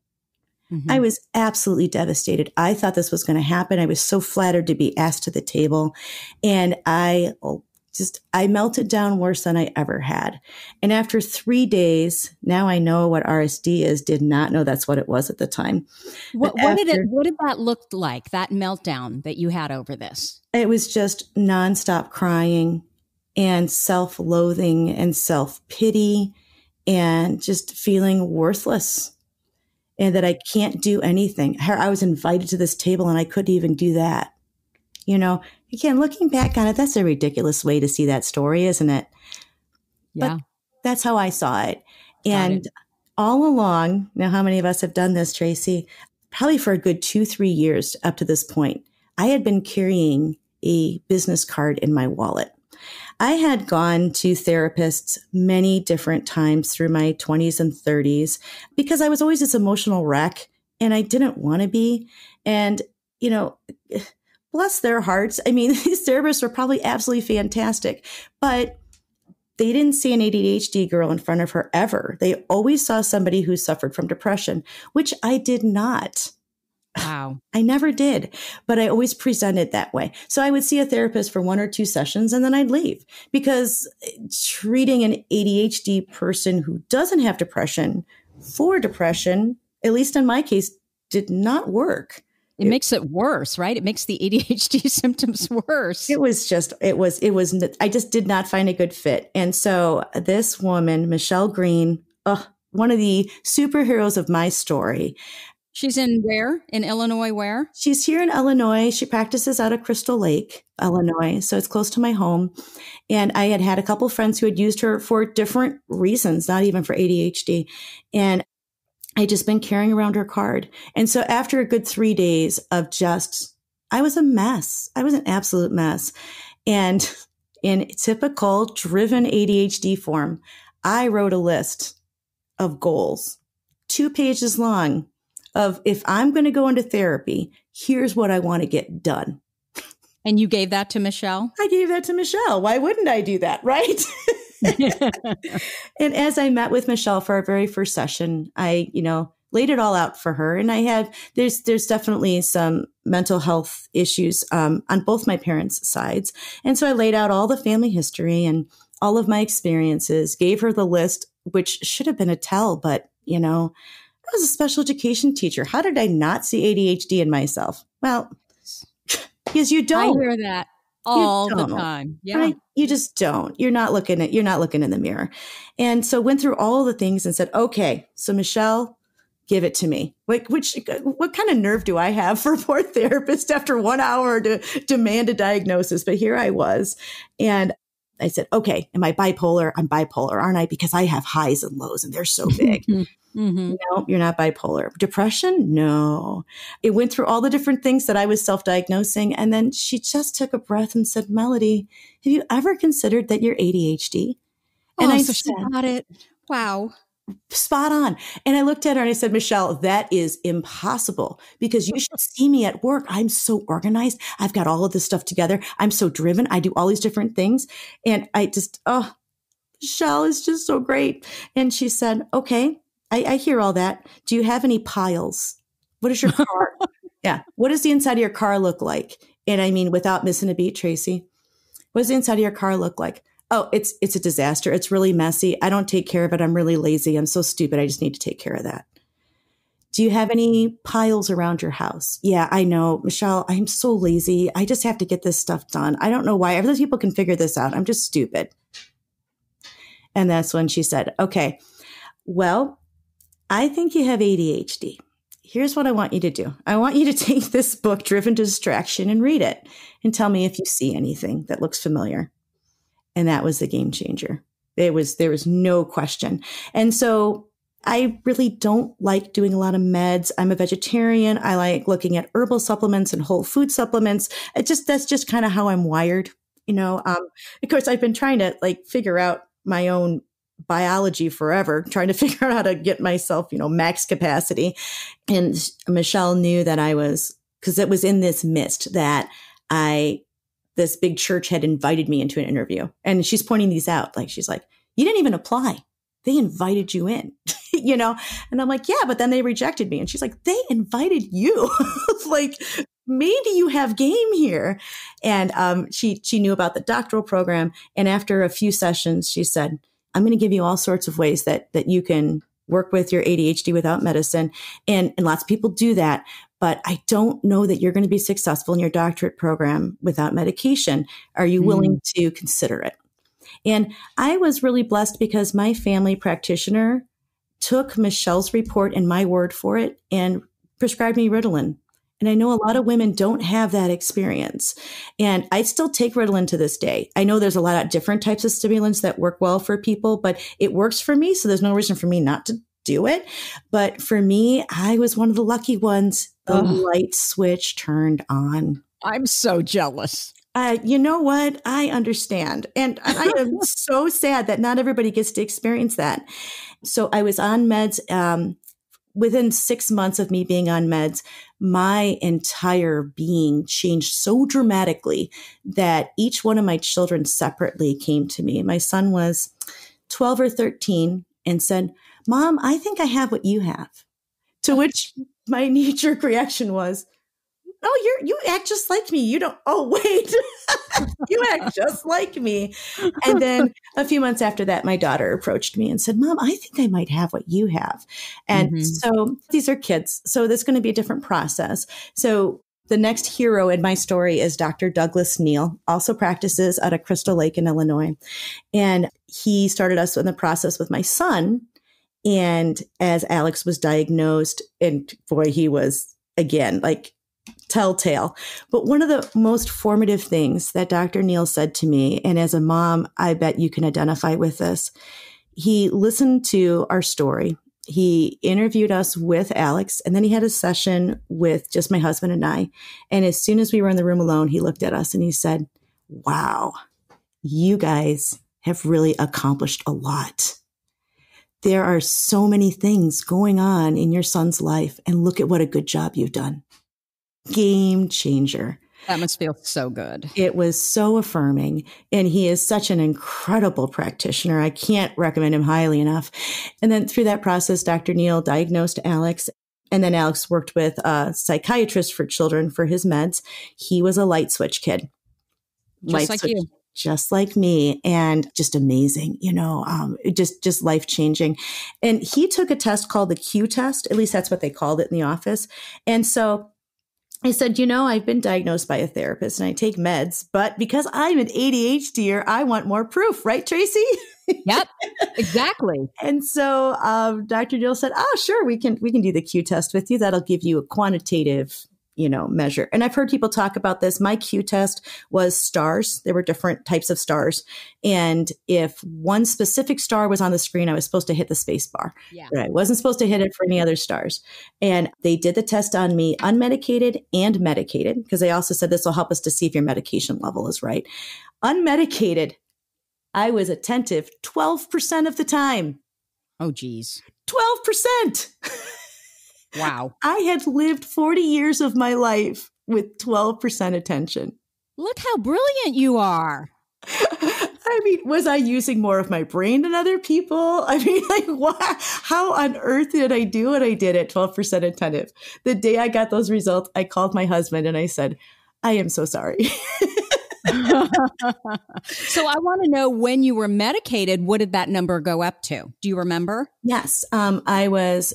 Mm-hmm. I was absolutely devastated. I thought this was going to happen. I was so flattered to be asked to the table. And I melted down worse than I ever had. And after 3 days, now I know what RSD is, did not know that's what it was at the time. What did that look like, that meltdown that you had over this? It was just nonstop crying and self-loathing and self-pity and just feeling worthless and that I can't do anything. I was invited to this table and I couldn't even do that. Again, looking back on it, that's a ridiculous way to see that story, isn't it? Yeah. But that's how I saw it. And all along, now how many of us have done this, Tracy? Probably for a good 2-3 years up to this point, I had been carrying a business card in my wallet. I had gone to therapists many different times through my 20s and 30s because I was always this emotional wreck and I didn't want to be. And, bless their hearts. I mean, these therapists were probably absolutely fantastic, but they didn't see an ADHD girl in front of her ever. They always saw somebody who suffered from depression, which I did not. Wow. I never did, but I always presented that way. So I would see a therapist for 1 or 2 sessions and then I'd leave because treating an ADHD person who doesn't have depression for depression, at least in my case, did not work. It makes it worse, right? It makes the ADHD symptoms worse. I just did not find a good fit. And so this woman, Michelle Green, one of the superheroes of my story, She's in where? In Illinois, where? She's here in Illinois. She practices out of Crystal Lake, Illinois. So it's close to my home. And I had had a couple friends who had used her for different reasons, not even for ADHD. And I just been carrying around her card. And so after a good 3 days of I was a mess. I was an absolute mess. And in typical driven ADHD form, I wrote a list of goals, 2 pages long, of if I'm going to go into therapy, here's what I want to get done. And you gave that to Michelle? I gave that to Michelle. Why wouldn't I do that, right? And as I met with Michelle for our very first session, I, laid it all out for her. And there's definitely some mental health issues on both my parents' sides. And so I laid out all the family history and all of my experiences, gave her the list, which should have been a tell, but, I was a special education teacher. How did I not see ADHD in myself? Well, because you don't. I hear that all the time. Yeah. Right? You just don't. You're not looking in the mirror. And so went through all the things and said, okay, so Michelle, give it to me. What kind of nerve do I have for a poor therapist after 1 hour to demand a diagnosis? But here I was. And I said, okay, am I bipolar? I'm bipolar, aren't I? Because I have highs and lows and they're so big. Mm-hmm. No, you're not bipolar. Depression? No. It went through all the different things that I was self-diagnosing. And then she just took a breath and said, Melody, have you ever considered that you're ADHD? And I said, she got it. Wow. Spot on. And I looked at her and I said, Michelle, that is impossible because you should see me at work. I'm so organized. I've got all of this stuff together. I'm so driven. I do all these different things. And I just, Michelle is just so great. And she said, okay, I hear all that. Do you have any piles? What is your car? Yeah. What does the inside of your car look like? And I mean, without missing a beat, Tracy, what does the inside of your car look like? Oh, it's a disaster. It's really messy. I don't take care of it. I'm really lazy. I'm so stupid. I just need to take care of that. Do you have any piles around your house? Yeah, I know. Michelle, I'm so lazy. I just have to get this stuff done. I don't know why. Other people can figure this out. I'm just stupid. And that's when she said, okay, well, I think you have ADHD. Here's what I want you to do. I want you to take this book, Driven to Distraction, and read it and tell me if you see anything that looks familiar. And that was the game changer. There was no question. And so I really don't like doing a lot of meds. I'm a vegetarian. I like looking at herbal supplements and whole food supplements. That's just kind of how I'm wired. Of course, I've been trying to figure out my own biology forever, trying to figure out how to get myself, max capacity. And Michelle knew that because it was in this mist that this big church had invited me into an interview. And she's pointing these out. She's like, you didn't even apply. They invited you in, And I'm like, yeah, but then they rejected me. And she's like, they invited you. Maybe you have game here. And she knew about the doctoral program. And after a few sessions, she said, I'm going to give you all sorts of ways that you can work with your ADHD without medicine. And lots of people do that. But I don't know that you're going to be successful in your doctorate program without medication. Are you willing to consider it? And I was really blessed because my family practitioner took Michelle's report and my word for it and prescribed me Ritalin. And I know a lot of women don't have that experience. And I still take Ritalin to this day. I know there's a lot of different types of stimulants that work well for people, but it works for me. So there's no reason for me not to do it. But for me, I was one of the lucky ones. The light switch turned on. I'm so jealous. You know what? I understand. And I am so sad that not everybody gets to experience that. So I was on meds. Within 6 months of me being on meds, my entire being changed so dramatically that each one of my children separately came to me. My son was 12 or 13 and said, Mom, I think I have what you have. To which my knee-jerk reaction was, oh, you act just like me. You don't, oh, wait, you act just like me. And then a few months after that, my daughter approached me and said, Mom, I think I might have what you have. And so these are kids. So there's going to be a different process. So the next hero in my story is Dr. Douglas Neal, also practices out of Crystal Lake in Illinois. And he started us in the process with my son. And as Alex was diagnosed, and boy, he was, again, like telltale. But one of the most formative things that Dr. Neal said to me, and as a mom, I bet you can identify with this, he listened to our story. He interviewed us with Alex, and then he had a session with just my husband and I. And as soon as we were in the room alone, he looked at us and he said, wow, you guys have really accomplished a lot. There are so many things going on in your son's life, and look at what a good job you've done. Game changer. That must feel so good. It was so affirming. And he is such an incredible practitioner. I can't recommend him highly enough. And then through that process, Dr. Neal diagnosed Alex. And then Alex worked with a psychiatrist for children for his meds. He was a light switch kid. Just like you. Just like me, and just amazing, just life-changing. And he took a test called the Q test. At least that's what they called it in the office. And so I said, I've been diagnosed by a therapist and I take meds, but because I'm an ADHDer, I want more proof, right, Tracy? Yep, exactly. And so Dr. Neal said, sure, we can do the Q test with you. That'll give you a quantitative measure. And I've heard people talk about this. My Q test was stars. There were different types of stars. And if one specific star was on the screen, I was supposed to hit the space bar. Yeah. But I wasn't supposed to hit it for any other stars. And they did the test on me unmedicated and medicated, because they also said this will help us to see if your medication level is right. Unmedicated, I was attentive 12% of the time. Oh, geez. 12%. Wow. I had lived 40 years of my life with 12% attention. Look how brilliant you are. I mean, was I using more of my brain than other people? I mean, how on earth did I do what I did at 12% attentive? The day I got those results, I called my husband and I said, I am so sorry. So I want to know, when you were medicated, what did that number go up to? Do you remember? Yes. I was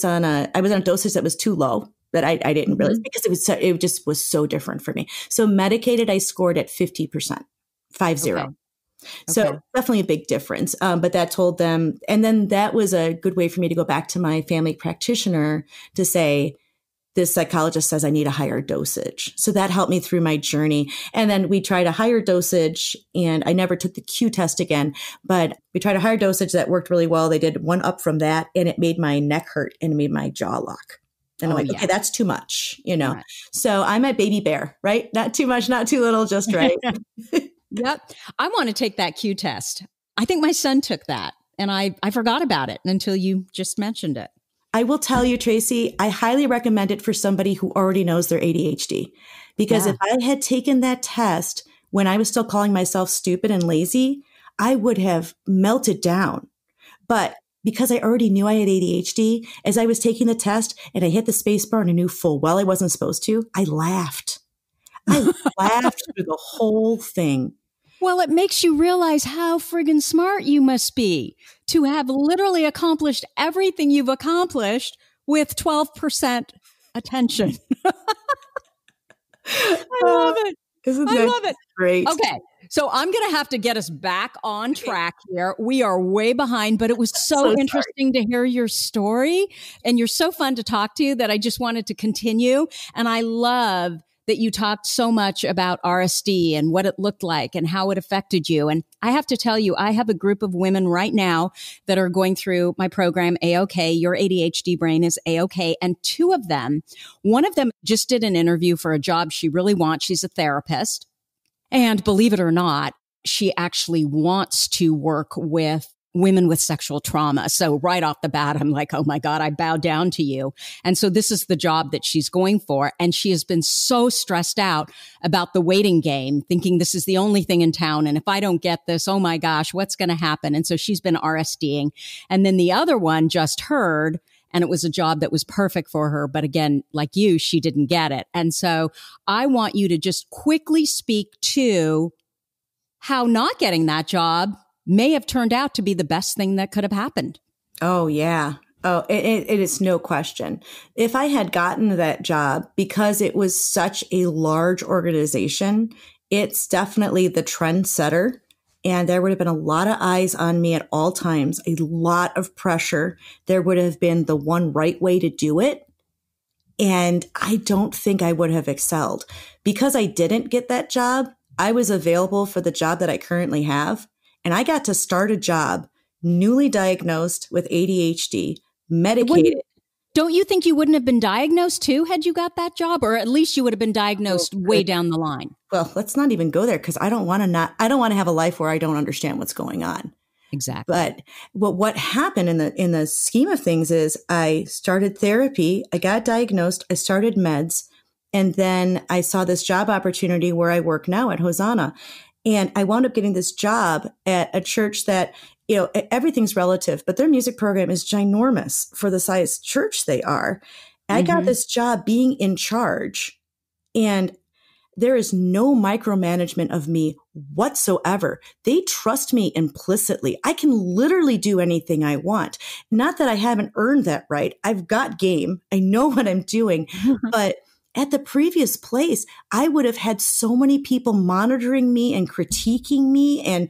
on a dosage that was too low that I didn't realize, because it just was so different for me. So medicated, I scored at 50%, 50. Okay. So definitely a big difference. But that told them, and then that was a good way for me to go back to my family practitioner to say, this psychologist says I need a higher dosage. So that helped me through my journey. And then we tried a higher dosage, and I never took the Q test again, but we tried a higher dosage that worked really well. They did one up from that, and it made my neck hurt and it made my jaw lock. And I'm like, okay, that's too much, Right. So I'm a baby bear, right? Not too much, not too little, just right. Yep. I want to take that Q test. I think my son took that, and I forgot about it until you just mentioned it. I will tell you, Tracy, I highly recommend it for somebody who already knows their ADHD. Because if I had taken that test when I was still calling myself stupid and lazy, I would have melted down. But because I already knew I had ADHD, as I was taking the test and I hit the space bar and I knew full well I wasn't supposed to, I laughed. I laughed through the whole thing. Well, it makes you realize how friggin' smart you must be to have literally accomplished everything you've accomplished with 12% attention. I love it. I love it. Great. Okay. So I'm going to have to get us back on track here. We are way behind, but it was so interesting to hear your story, and you're so fun to talk to that I just wanted to continue. And I love that you talked so much about RSD and what it looked like and how it affected you. And I have to tell you, I have a group of women right now that are going through my program, A-OK, Your ADHD Brain is A-OK. And two of them, one of them just did an interview for a job she really wants. She's a therapist. And believe it or not, she actually wants to work with women with sexual trauma. So right off the bat, I'm like, oh my God, I bow down to you. And so this is the job that she's going for. And she has been so stressed out about the waiting game, thinking this is the only thing in town. And if I don't get this, oh my gosh, what's going to happen? And so she's been RSDing. And then the other one just heard, and it was a job that was perfect for her. But again, like you, she didn't get it. And so I want you to just quickly speak to how not getting that job may have turned out to be the best thing that could have happened. Oh, yeah. Oh, it is no question. If I had gotten that job, because it was such a large organization, it's definitely the trendsetter and there would have been a lot of eyes on me at all times, a lot of pressure. There would have been the one right way to do it. And I don't think I would have excelled. Because I didn't get that job, I was available for the job that I currently have. And I got to start a job newly diagnosed with ADHD, medicated. Don't you think you wouldn't have been diagnosed too had you got that job? Or at least you would have been diagnosed way down the line. Well, let's not even go there because I don't want to have a life where I don't understand what's going on. Exactly. But what happened in the scheme of things is I started therapy, I got diagnosed, I started meds, and then I saw this job opportunity where I work now at Hosana. And I wound up getting this job at a church that, everything's relative, but their music program is ginormous for the size church they are. I got this job being in charge, and there is no micromanagement of me whatsoever. They trust me implicitly. I can literally do anything I want. Not that I haven't earned that right. I've got game. I know what I'm doing, but at the previous place, I would have had so many people monitoring me and critiquing me and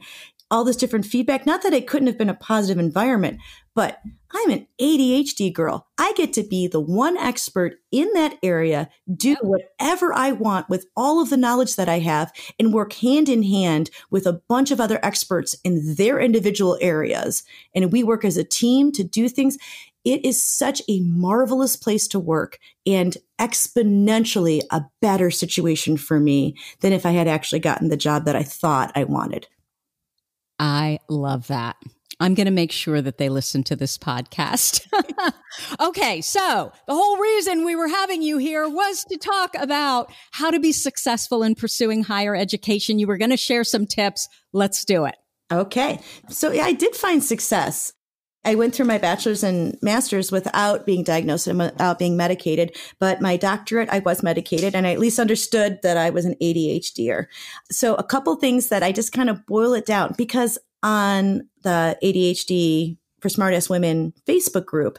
all this different feedback. Not that it couldn't have been a positive environment, but I'm an ADHD girl. I get to be the one expert in that area, do whatever I want with all of the knowledge that I have, and work hand in hand with a bunch of other experts in their individual areas. And we work as a team to do things. It is such a marvelous place to work and exponentially a better situation for me than if I had actually gotten the job that I thought I wanted. I love that. I'm going to make sure that they listen to this podcast. Okay, so the whole reason we were having you here was to talk about how to be successful in pursuing higher education. You were going to share some tips. Let's do it. Okay. So I did find success. I went through my bachelor's and master's without being diagnosed and without being medicated. But my doctorate, I was medicated, and I at least understood that I was an ADHDer. So a couple things that I just kind of boil it down, because on the ADHD for Smartass Women Facebook group,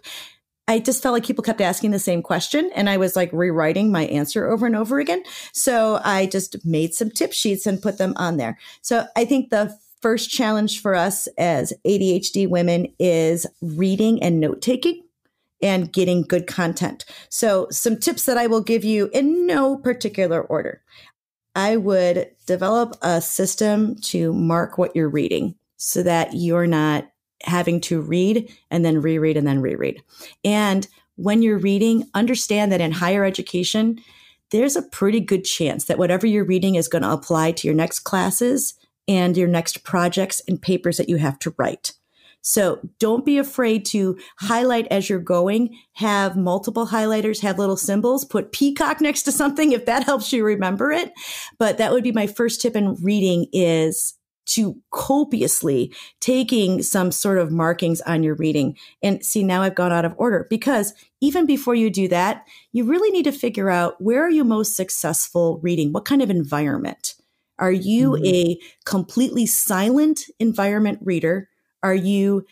I just felt like people kept asking the same question, and I was like rewriting my answer over and over again. So I just made some tip sheets and put them on there. So I think the first challenge for us as ADHD women is reading and note taking and getting good content. So some tips that I will give you in no particular order. I would develop a system to mark what you're reading so that you're not having to read and then reread and then reread. And when you're reading, understand that in higher education, there's a pretty good chance that whatever you're reading is going to apply to your next classes and your next projects and papers that you have to write. So don't be afraid to highlight as you're going, have multiple highlighters, have little symbols, put peacock next to something if that helps you remember it. But that would be my first tip in reading, is to copiously taking some sort of markings on your reading. And see, now I've gone out of order, because even before you do that, you really need to figure out, where are you most successful reading? What kind of environment? Are you a completely silent environment reader? Are you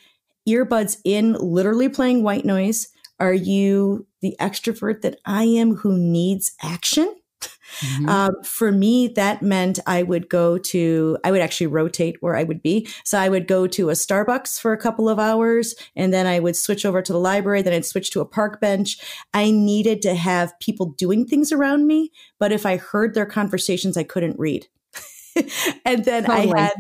earbuds in, literally playing white noise? Are you the extrovert that I am who needs action? For me, that meant I would actually rotate where I would be. So I would go to a Starbucks for a couple of hours, and then I would switch over to the library. Then I'd switch to a park bench. I needed to have people doing things around me, but if I heard their conversations, I couldn't read. And then Totally.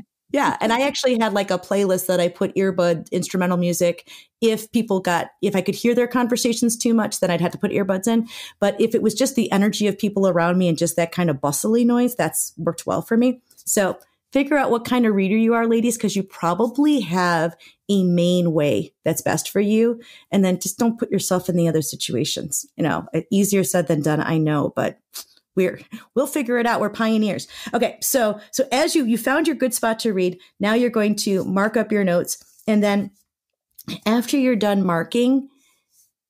and I actually had like a playlist that I put earbud instrumental music. If I could hear their conversations too much, then I'd have to put earbuds in. But if it was just the energy of people around me and just that kind of bustly noise, that's worked well for me. So figure out what kind of reader you are, ladies, because you probably have a main way that's best for you. And then just don't put yourself in the other situations. Easier said than done, I know, but we'll figure it out. We're pioneers. Okay. So as you found your good spot to read, now you're going to mark up your notes. And then after you're done marking,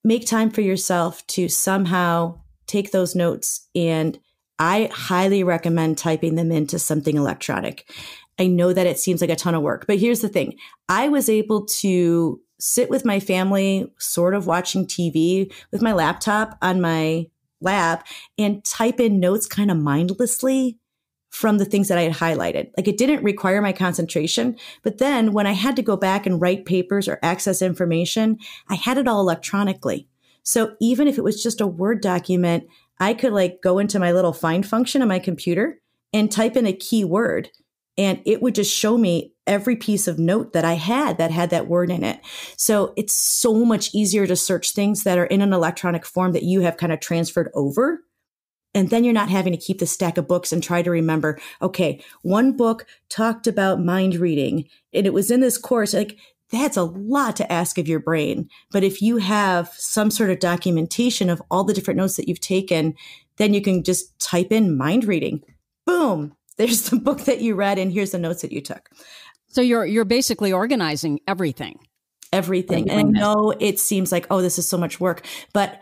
make time for yourself to somehow take those notes. And I highly recommend typing them into something electronic. I know that it seems like a ton of work, but here's the thing. I was able to sit with my family, sort of watching TV with my laptop on my lap, and type in notes kind of mindlessly from the things that I had highlighted. Like it didn't require my concentration, but then when I had to go back and write papers or access information, I had it all electronically. So even if it was just a Word document, I could like go into my little find function on my computer and type in a keyword, and it would just show me every piece of note that I had that word in it. So it's so much easier to search things that are in an electronic form that you have kind of transferred over. And then you're not having to keep the stack of books and try to remember, okay, one book talked about mind reading and it was in this course. Like that's a lot to ask of your brain. But if you have some sort of documentation of all the different notes that you've taken, then you can just type in mind reading. Boom. There's the book that you read and here's the notes that you took. So you're basically organizing everything. Everything. And I know it seems like, oh, this is so much work, but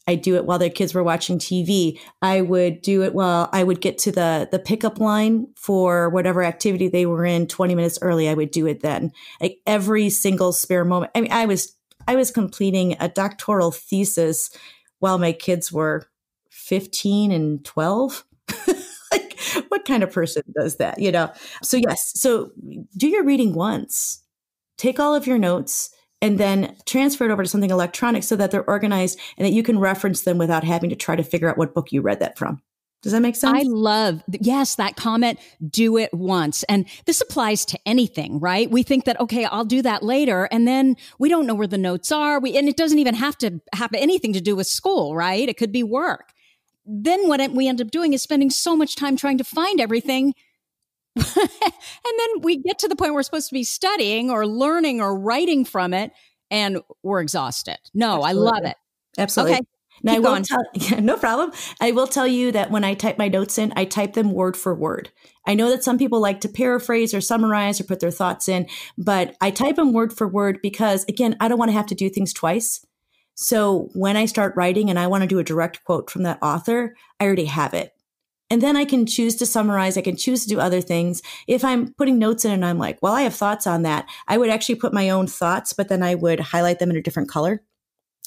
I do it while the kids were watching TV. I would do it while I would get to the pickup line for whatever activity they were in 20 minutes early. I would do it then. Like every single spare moment. I mean, I was completing a doctoral thesis while my kids were 15 and 12. Like what kind of person does that, you know? So yes. So do your reading once, take all of your notes, and then transfer it over to something electronic so that they're organized and that you can reference them without having to try to figure out what book you read that from. Does that make sense? I love, yes, that comment, do it once. And this applies to anything, right? We think that, okay, I'll do that later. And then we don't know where the notes are. And it doesn't even have to have anything to do with school, right? It could be work. Then what we end up doing is spending so much time trying to find everything. And then we get to the point where we're supposed to be studying or learning or writing from it, and we're exhausted. No, Absolutely. I love it. Absolutely. Okay. Now, no problem. I will tell you that when I type my notes in, I type them word for word. I know that some people like to paraphrase or summarize or put their thoughts in, but I type them word for word because, again, I don't want to have to do things twice. So when I start writing and I want to do a direct quote from that author, I already have it. And then I can choose to summarize. I can choose to do other things. If I'm putting notes in and I'm like, well, I have thoughts on that, I would actually put my own thoughts, but then I would highlight them in a different color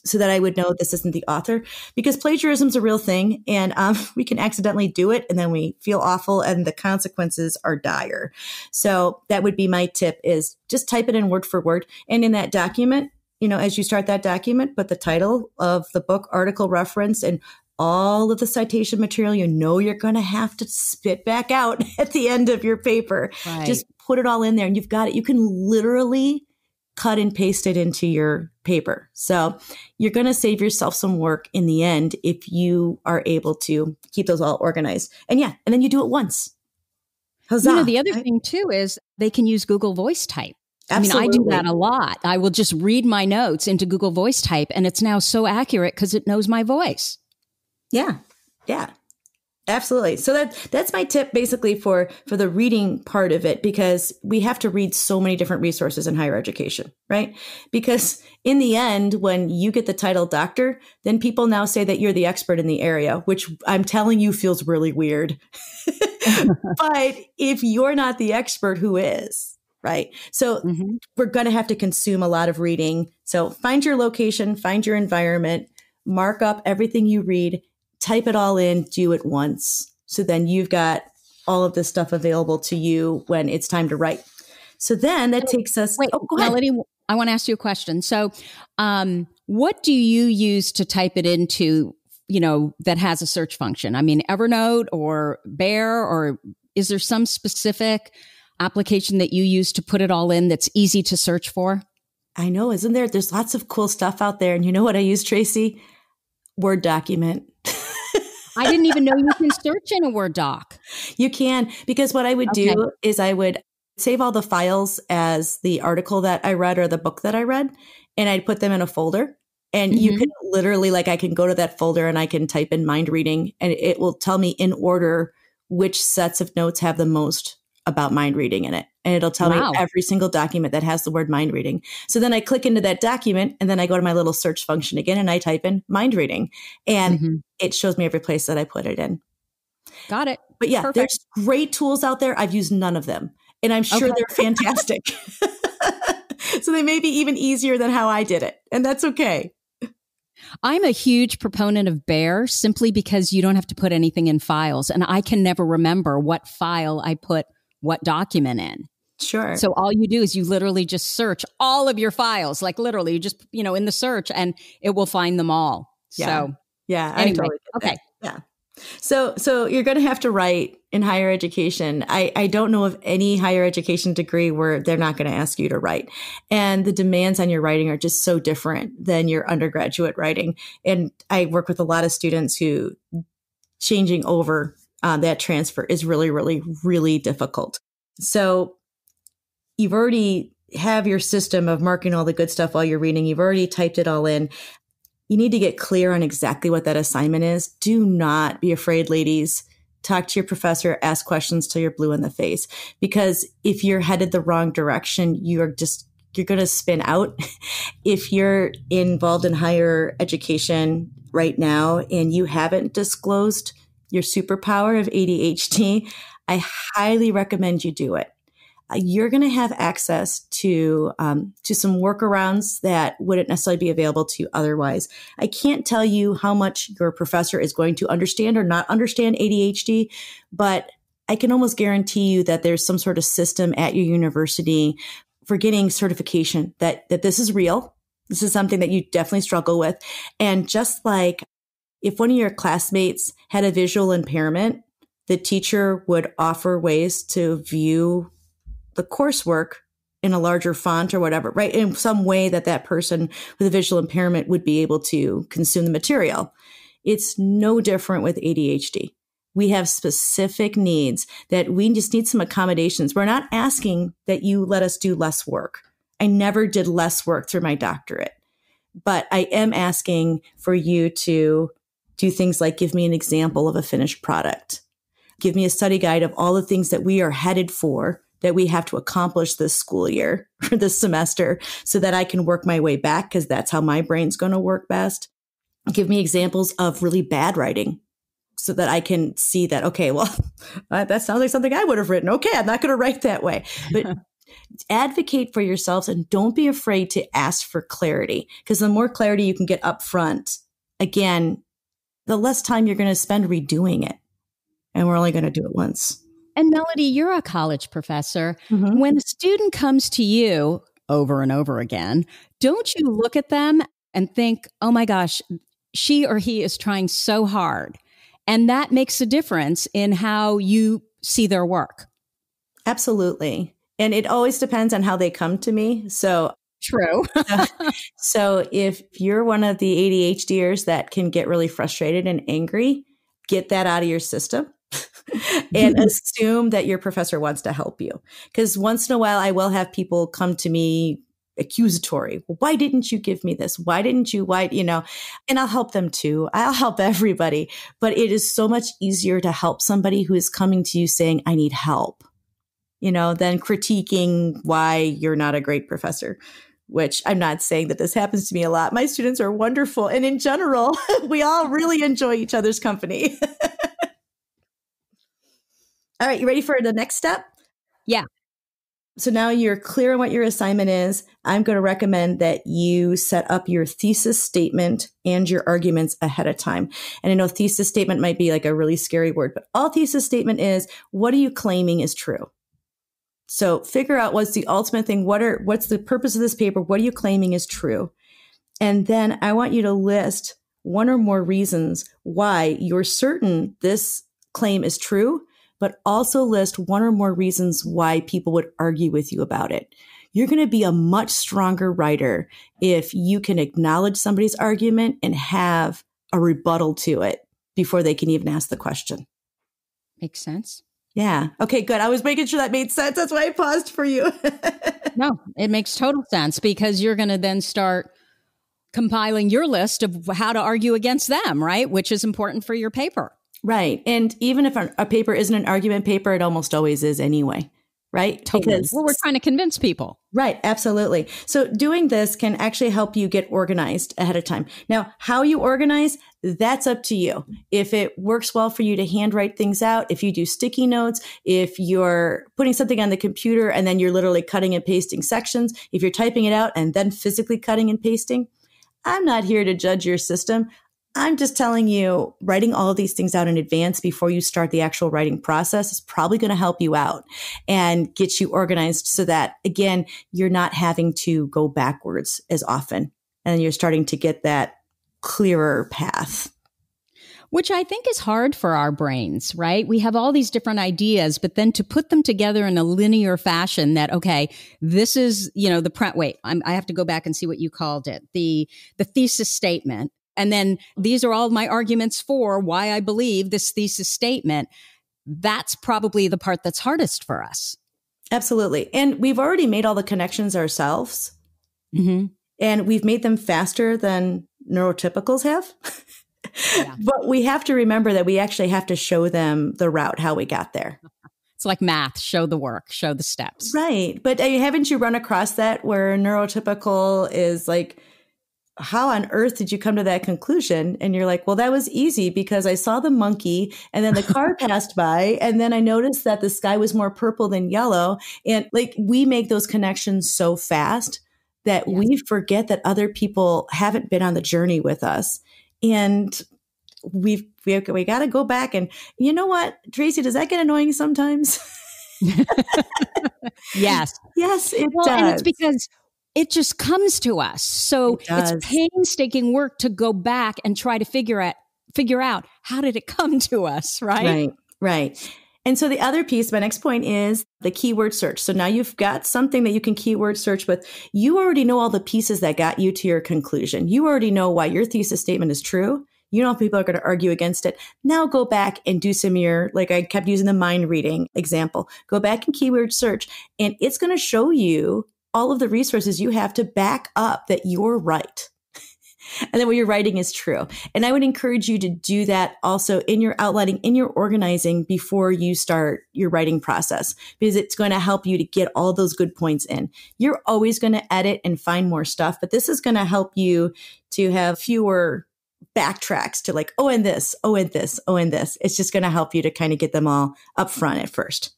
so that I would know this isn't the author, because plagiarism is a real thing and we can accidentally do it and then we feel awful and the consequences are dire. So that would be my tip, is just type it in word for word. And in that document, you know, as you start that document, put the title of the book, article, reference, and all of the citation material you know you're going to have to spit back out at the end of your paper. Right. Just put it all in there and you've got it. You can literally cut and paste it into your paper. So you're going to save yourself some work in the end if you are able to keep those all organized. And yeah, and then you do it once. Huzzah. You know, the other thing too is they can use Google Voice Type. Absolutely. I mean, I do that a lot. I will just read my notes into Google Voice Type and it's now so accurate because it knows my voice. Yeah. Yeah. Absolutely. So that's my tip basically for the reading part of it, because we have to read so many different resources in higher education, right? Because in the end, when you get the title doctor, then people now say that you're the expert in the area, which I'm telling you feels really weird. But if you're not the expert, who is? Right. So we're going to have to consume a lot of reading. So find your location, find your environment, mark up everything you read, type it all in, do it once. So then you've got all of this stuff available to you when it's time to write. So then that takes us. Wait, go ahead. Melody, I want to ask you a question. So what do you use to type it into, you know, that has a search function? I mean, Evernote or Bear, or is there some specific application that you use to put it all in that's easy to search for? I know, isn't there? There's lots of cool stuff out there. And you know what I use, Tracy? Word document. I didn't even know you can search in a Word doc. You can, because what I would do is I would save all the files as the article that I read or the book that I read, and I'd put them in a folder. And you can literally, like, I can go to that folder and I can type in mind reading, and it will tell me in order which sets of notes have the most about mind reading in it. And it'll tell me every single document that has the word mind reading. So then I click into that document and then I go to my little search function again and I type in mind reading, and it shows me every place that I put it in. Got it. But yeah, there's great tools out there. I've used none of them and I'm sure they're fantastic. So they may be even easier than how I did it. And that's okay. I'm a huge proponent of Bear simply because you don't have to put anything in files. And I can never remember what file I put what document in. Sure. So all you do is you literally just search all of your files, like literally you just, in the search and it will find them all. Yeah. So yeah, anyway, I totally get okay. that. Yeah. So you're going to have to write in higher education. I don't know of any higher education degree where they're not going to ask you to write. And the demands on your writing are just so different than your undergraduate writing. And I work with a lot of students who changing over that transfer is really, really, really difficult. So you've already have your system of marking all the good stuff while you're reading. You've already typed it all in. You need to get clear on exactly what that assignment is. Do not be afraid, ladies. Talk to your professor, ask questions till you're blue in the face. Because if you're headed the wrong direction, you're going to spin out. If you're involved in higher education right now and you haven't disclosed your superpower of ADHD, I highly recommend you do it. You're going to have access to some workarounds that wouldn't necessarily be available to you otherwise. I can't tell you how much your professor is going to understand or not understand ADHD, but I can almost guarantee you that there's some sort of system at your university for getting certification that this is real. This is something that you definitely struggle with. And just like if one of your classmates had a visual impairment, the teacher would offer ways to view the coursework in a larger font or whatever, right? In some way that person with a visual impairment would be able to consume the material. It's no different with ADHD. We have specific needs that we just need some accommodations. We're not asking that you let us do less work. I never did less work through my doctorate, but I am asking for you to do things like give me an example of a finished product. Give me a study guide of all the things that we are headed for that we have to accomplish this school year or this semester so that I can work my way back because that's how my brain's going to work best. Give me examples of really bad writing so that I can see that, okay, well, that sounds like something I would have written. Okay, I'm not going to write that way. But advocate for yourselves and don't be afraid to ask for clarity because the more clarity you can get up front, again, the less time you're going to spend redoing it. And we're only going to do it once. And Melody, you're a college professor. Mm-hmm. When a student comes to you over and over again, don't you look at them and think, oh my gosh, she or he is trying so hard. And that makes a difference in how you see their work. Absolutely. And it always depends on how they come to me. So true. So if you're one of the ADHDers that can get really frustrated and angry, get that out of your system. And assume that your professor wants to help you. Because once in a while, I will have people come to me accusatory. Well, why didn't you give me this? Why didn't you? And I'll help them too. I'll help everybody. But it is so much easier to help somebody who is coming to you saying, I need help, than critiquing why you're not a great professor. Which I'm not saying that this happens to me a lot. My students are wonderful. And in general, we all really enjoy each other's company. All right, you ready for the next step? Yeah. So now you're clear on what your assignment is. I'm going to recommend that you set up your thesis statement and your arguments ahead of time. And I know thesis statement might be like a really scary word, but all thesis statement is, what are you claiming is true? So figure out what's the ultimate thing. What's the purpose of this paper? What are you claiming is true? And then I want you to list one or more reasons why you're certain this claim is true, but also list one or more reasons why people would argue with you about it. You're going to be a much stronger writer if you can acknowledge somebody's argument and have a rebuttal to it before they can even ask the question. Makes sense. Yeah. Okay, good. I was making sure that made sense. That's why I paused for you. No, it makes total sense because you're going to then start compiling your list of how to argue against them, right? Which is important for your paper. Right. And even if a paper isn't an argument paper, it almost always is anyway. Right? Totally. Well, we're trying to convince people. Right. Absolutely. So doing this can actually help you get organized ahead of time. Now, how you organize, that's up to you. If it works well for you to handwrite things out, if you do sticky notes, if you're putting something on the computer and then you're literally cutting and pasting sections, if you're typing it out and then physically cutting and pasting, I'm not here to judge your system. I'm just telling you, writing all of these things out in advance before you start the actual writing process is probably going to help you out and get you organized so that, again, you're not having to go backwards as often and you're starting to get that clearer path. Which I think is hard for our brains, right? We have all these different ideas, but then to put them together in a linear fashion that, okay, this is, I have to go back and see what you called it, the thesis statement. And then these are all my arguments for why I believe this thesis statement. That's probably the part that's hardest for us. Absolutely. And we've already made all the connections ourselves. Mm-hmm. And we've made them faster than neurotypicals have. Yeah. But we have to remember that we actually have to show them the route, how we got there. It's like math, show the work, show the steps. Right. But haven't you run across that where neurotypical is like, how on earth did you come to that conclusion? And you're like, well, that was easy because I saw the monkey and then the car passed by and then I noticed that the sky was more purple than yellow. And like we make those connections so fast that we forget that other people haven't been on the journey with us. And we got to go back and you know what, Tracy, does that get annoying sometimes? Yes. Yes, it does. And it's because it just comes to us. So it's painstaking work to go back and try to figure out how did it come to us, right? Right. And so the other piece, my next point is the keyword search. So now you've got something that you can keyword search with. You already know all the pieces that got you to your conclusion. You already know why your thesis statement is true. You know if people are going to argue against it. Now go back and do some of your, like I kept using the mind reading example. Go back and keyword search, and it's going to show you all of the resources you have to back up that you're right. And then what you're writing is true. And I would encourage you to do that also in your outlining, in your organizing before you start your writing process, because it's going to help you to get all those good points in. You're always going to edit and find more stuff, but this is going to help you to have fewer backtracks to like, oh, and this, oh, and this, oh, and this. It's just going to help you to kind of get them all up front at first.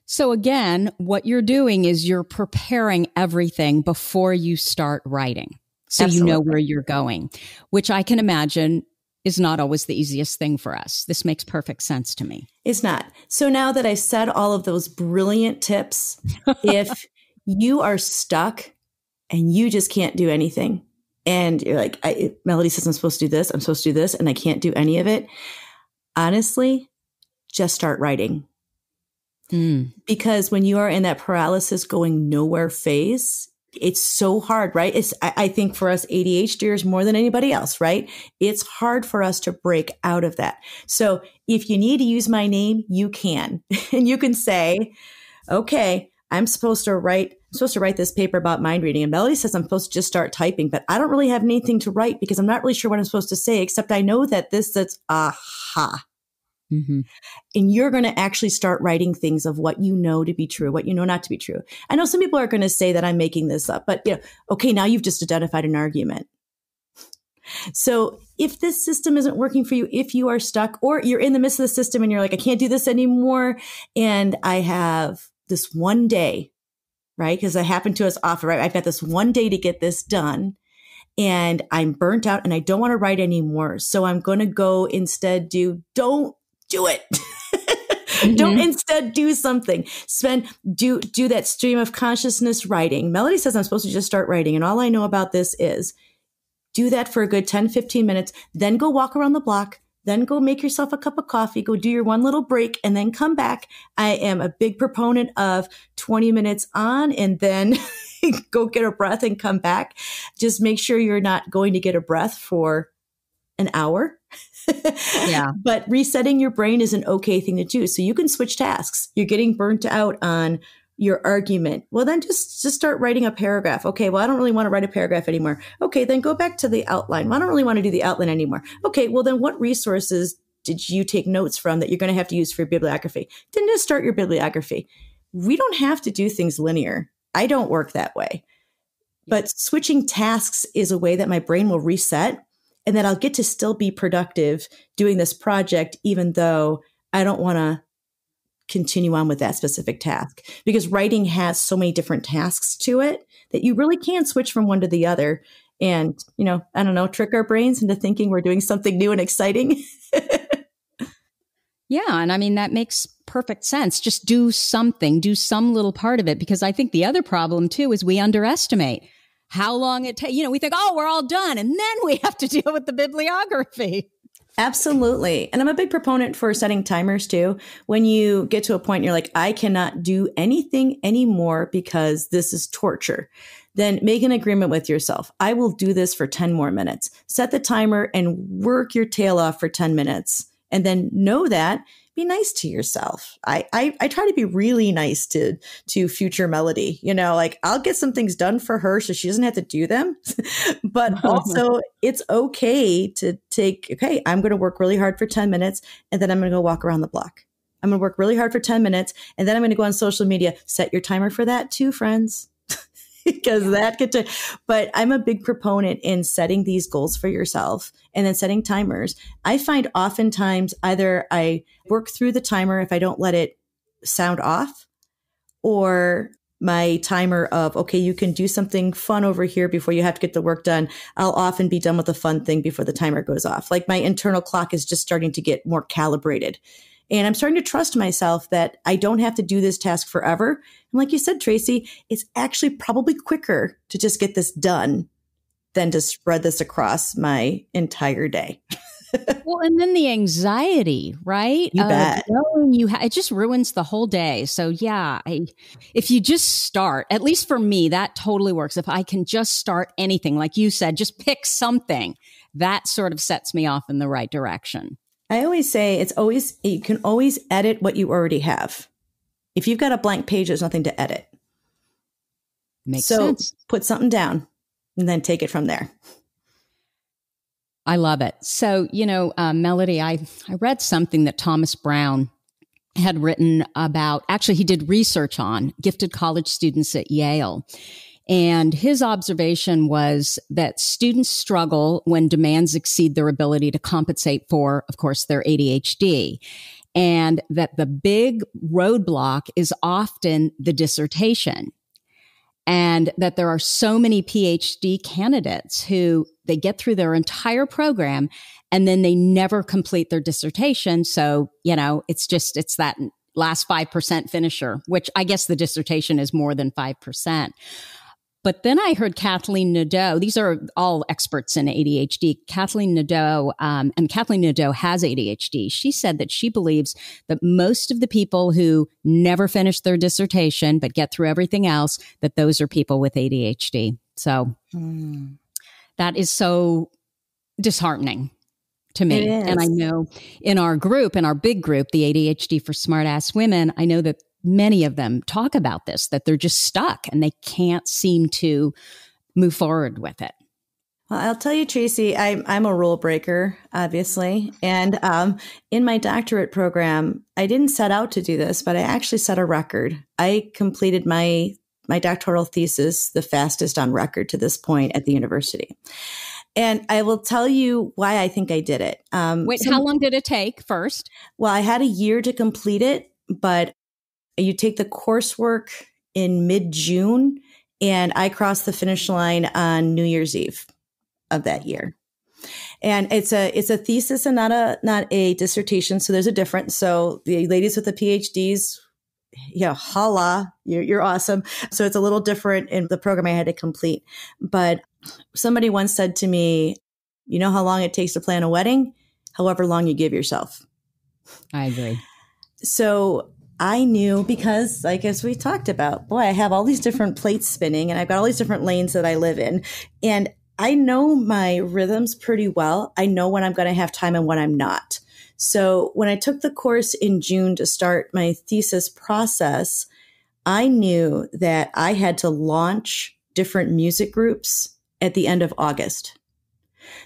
So again, what you're doing is you're preparing everything before you start writing. So Absolutely. You know where you're going, which I can imagine is not always the easiest thing for us. This makes perfect sense to me. It's not. So now that I've said all of those brilliant tips, if you are stuck and you just can't do anything and you're like, Melody says I'm supposed to do this, I'm supposed to do this, and I can't do any of it. Honestly, just start writing. Because when you are in that paralysis going nowhere phase, it's so hard, right? I think for us ADHDers more than anybody else, right? It's hard for us to break out of that. So if you need to use my name, you can. And you can say, okay, I'm supposed to write this paper about mind reading. And Melody says I'm supposed to just start typing, but I don't really have anything to write because I'm not really sure what I'm supposed to say, except I know that that's aha. Mm-hmm. And you're going to actually start writing things of what you know to be true, what you know not to be true. I know some people are going to say that I'm making this up, but okay, now you've just identified an argument. So if this system isn't working for you, if you are stuck or you're in the midst of the system and you're like, I can't do this anymore. And I have this one day, right? Because it happened to us often, right? I've got this one day to get this done. And I'm burnt out and I don't want to write anymore. So I'm going to go instead don't do it. Mm-hmm. Don't instead do something. Do that stream of consciousness writing. Melody says I'm supposed to just start writing. And all I know about this is do that for a good 10, 15 minutes, then go walk around the block, then go make yourself a cup of coffee, go do your one little break, and then come back. I am a big proponent of 20 minutes on and then go get a breath and come back. Just make sure you're not going to get a breath for an hour. Yeah. But resetting your brain is an okay thing to do. So you can switch tasks. You're getting burnt out on your argument. Well, then just start writing a paragraph. Okay, well, I don't really want to write a paragraph anymore. Okay, then go back to the outline. Well, I don't really want to do the outline anymore. Okay, well, then what resources did you take notes from that you're going to have to use for your bibliography? Then just start your bibliography. We don't have to do things linear. I don't work that way. But switching tasks is a way that my brain will reset and that I'll get to still be productive doing this project, even though I don't want to continue on with that specific task. Because writing has so many different tasks to it that you really can switch from one to the other and, I don't know, trick our brains into thinking we're doing something new and exciting. Yeah. And I mean, that makes perfect sense. Just do something, do some little part of it. Because I think the other problem too is we underestimate how long it takes. We think, oh, we're all done. And then we have to deal with the bibliography. Absolutely. And I'm a big proponent for setting timers too. When you get to a point, you're like, I cannot do anything anymore because this is torture. Then make an agreement with yourself. I will do this for 10 more minutes. Set the timer and work your tail off for 10 minutes. And then know that, be nice to yourself. I try to be really nice to future Melody, like I'll get some things done for her so she doesn't have to do them. But also it's okay to I'm going to work really hard for 10 minutes and then I'm going to go walk around the block. I'm going to work really hard for 10 minutes and then I'm going to go on social media. Set your timer for that too, friends. Because but I'm a big proponent in setting these goals for yourself and then setting timers. I find oftentimes either I work through the timer if I don't let it sound off, or my timer of, okay, you can do something fun over here before you have to get the work done. I'll often be done with a fun thing before the timer goes off. Like my internal clock is just starting to get more calibrated. And I'm starting to trust myself that I don't have to do this task forever. And like you said, Tracy, it's actually probably quicker to just get this done than to spread this across my entire day. Well, and then the anxiety, right? You bet. It just ruins the whole day. So yeah, if you just start, at least for me, that totally works. If I can just start anything, like you said, just pick something, that sort of sets me off in the right direction. I always say you can always edit what you already have. If you've got a blank page, there's nothing to edit. Makes sense. Put something down and then take it from there. I love it. So, Melody, I read something that Thomas Brown had written about, actually he did research on gifted college students at Yale. And his observation was that students struggle when demands exceed their ability to compensate for, of course, their ADHD. And that the big roadblock is often the dissertation. And that there are so many PhD candidates who they get through their entire program and then they never complete their dissertation. So, it's that last 5% finisher, which I guess the dissertation is more than 5%. But then I heard Kathleen Nadeau. These are all experts in ADHD. Kathleen Nadeau, and Kathleen Nadeau has ADHD. She said that she believes that most of the people who never finish their dissertation but get through everything else, that those are people with ADHD. So that is so disheartening to me. And I know in our big group, the ADHD for Smartass Women, I know that many of them talk about this, that they're just stuck and they can't seem to move forward with it. Well, I'll tell you, Tracy, I'm a rule breaker, obviously. And in my doctorate program, I didn't set out to do this, but I actually set a record. I completed my doctoral thesis the fastest on record to this point at the university. And I will tell you why I think I did it. Wait, how long did it take first? Well, I had a year to complete it, but you take the coursework in mid-June, and I crossed the finish line on New Year's Eve of that year. And it's a thesis and not a dissertation, so there's a difference. So the ladies with the PhDs, holla, you're awesome. So it's a little different in the program I had to complete. But somebody once said to me, you know how long it takes to plan a wedding? However long you give yourself. I agree. So I knew, because as we talked about, boy, I have all these different plates spinning and I've got all these different lanes that I live in. And I know my rhythms pretty well. I know when I'm going to have time and when I'm not. So when I took the course in June to start my thesis process, I knew that I had to launch different music groups at the end of August.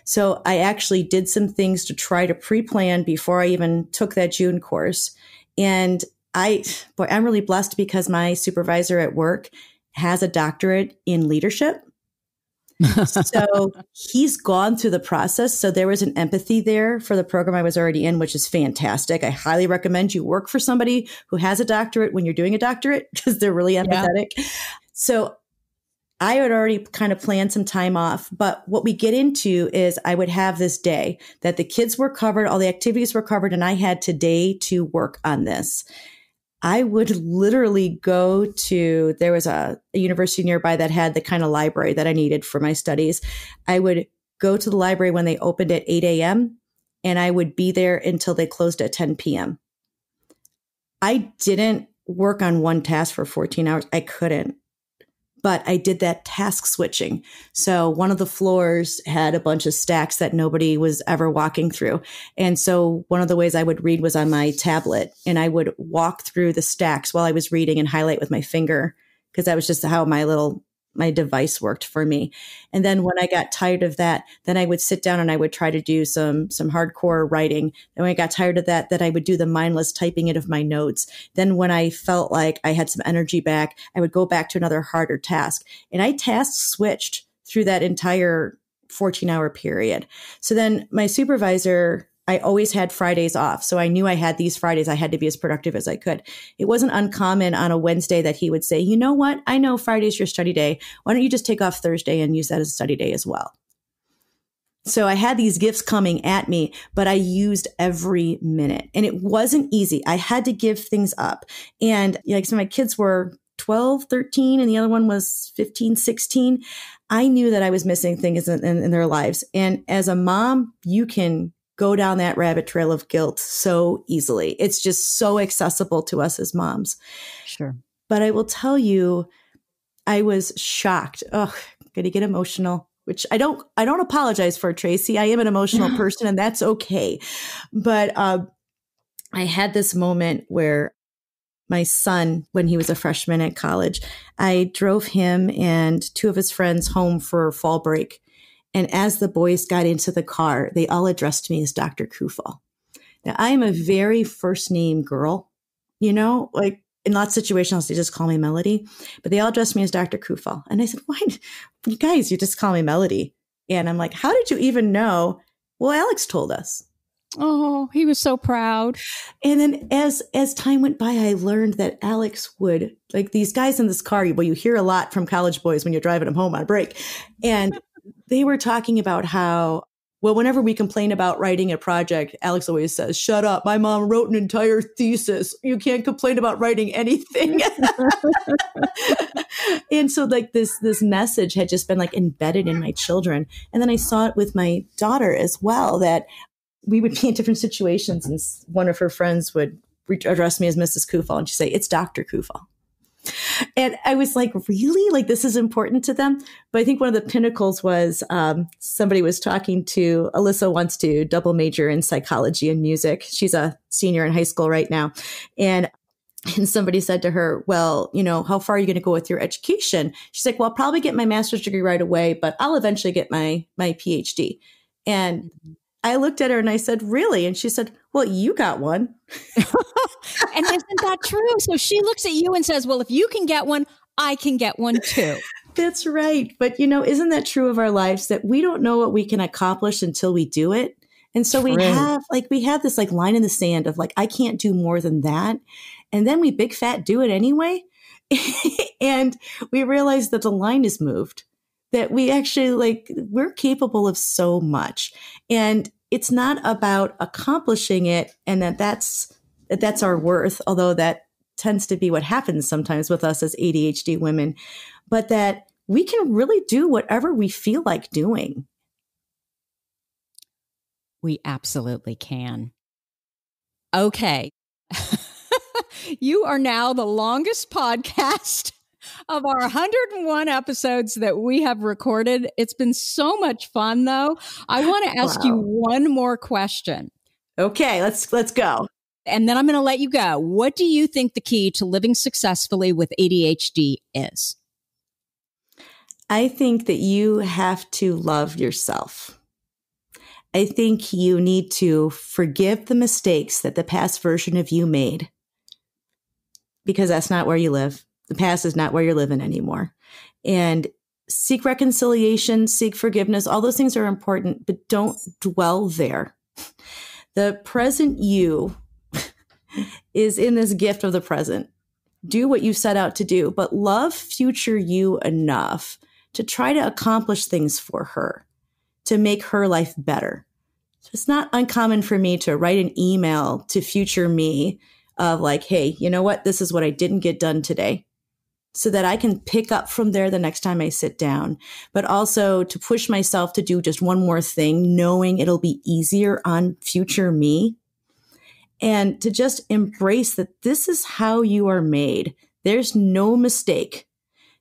So I actually did some things to try to pre-plan before I even took that June course. And I'm really blessed because my supervisor at work has a doctorate in leadership. So he's gone through the process. So there was an empathy there for the program I was already in, which is fantastic. I highly recommend you work for somebody who has a doctorate when you're doing a doctorate, because they're really empathetic. Yeah. So I had already kind of planned some time off, but what we get into is I would have this day that the kids were covered, all the activities were covered, and I had today to work on this. I would literally go to, there was a university nearby that had the kind of library that I needed for my studies. I would go to the library when they opened at 8 a.m. and I would be there until they closed at 10 p.m. I didn't work on one task for 14 hours. I couldn't. But I did that task switching. So one of the floors had a bunch of stacks that nobody was ever walking through. And so one of the ways I would read was on my tablet, and I would walk through the stacks while I was reading and highlight with my finger, because that was just how my device worked for me. And then when I got tired of that, then I would sit down and I would try to do some hardcore writing. And when I got tired of that, then I would do the mindless typing in of my notes. Then when I felt like I had some energy back, I would go back to another harder task. And I task switched through that entire 14-hour period. So then my supervisor, I always had Fridays off. So I knew I had these Fridays. I had to be as productive as I could. It wasn't uncommon on a Wednesday that he would say, you know what? I know Friday's your study day. Why don't you just take off Thursday and use that as a study day as well? So I had these gifts coming at me, but I used every minute, and it wasn't easy. I had to give things up. And so my kids were 12, 13, and the other one was 15, 16. I knew that I was missing things in their lives. And as a mom, you can go down that rabbit trail of guilt so easily. It's just so accessible to us as moms. Sure. But I will tell you, I was shocked. Oh, going to get emotional, which I don't apologize for, Tracy. I am an emotional person, and that's okay. But I had this moment where my son, when he was a freshman at college, I drove him and two of his friends home for fall break. And as the boys got into the car, they all addressed me as Dr. Kuphal. Now, I am a very first name girl, like in lots of situations, they just call me Melody, but they all addressed me as Dr. Kuphal. And I said, why, you guys, you just call me Melody. And I'm like, how did you even know? Well, Alex told us. Oh, he was so proud. And then as time went by, I learned that Alex would, like these guys in this car, you hear a lot from college boys when you're driving them home on break. And they were talking about how, well, whenever we complain about writing a project, Alex always says, shut up. My mom wrote an entire thesis. You can't complain about writing anything. And so like this message had just been like embedded in my children. And then I saw it with my daughter as well, that we would be in different situations and one of her friends would address me as Mrs. Kuphal and she'd say, it's Dr. Kuphal. And I was like, really? Like, this is important to them? But I think one of the pinnacles was somebody was talking to, Alyssa wants to double major in psychology and music. She's a senior in high school right now. And somebody said to her, well, how far are you going to go with your education? She's like, well, I'll probably get my master's degree right away, but I'll eventually get my PhD. And I looked at her and I said, really? And she said, well, you got one. And isn't that true? So she looks at you and says, well, if you can get one, I can get one too. That's right. But, isn't that true of our lives, that we don't know what we can accomplish until we do it? And so we have this like line in the sand of like, I can't do more than that. And then we big fat do it anyway. And we realize that the line is moved, that we actually we're capable of so much. And it's not about accomplishing it and that's our worth, although that tends to be what happens sometimes with us as ADHD women, but that we can really do whatever we feel like doing. We absolutely can. Okay. You are now the longest podcast of our 101 episodes that we have recorded. It's been so much fun, though. I want to ask you one more question. Okay, let's go. And then I'm going to let you go. What do you think the key to living successfully with ADHD is? I think that you have to love yourself. I think you need to forgive the mistakes that the past version of you made, because that's not where you live. The past is not where you're living anymore. And seek reconciliation, seek forgiveness. All those things are important, but don't dwell there. The present you is in this gift of the present. Do what you set out to do, but love future you enough to try to accomplish things for her, to make her life better. So it's not uncommon for me to write an email to future me of like, hey, you know what? This is what I didn't get done today, so that I can pick up from there the next time I sit down, but also to push myself to do just one more thing, knowing it'll be easier on future me, and to just embrace that this is how you are made. There's no mistake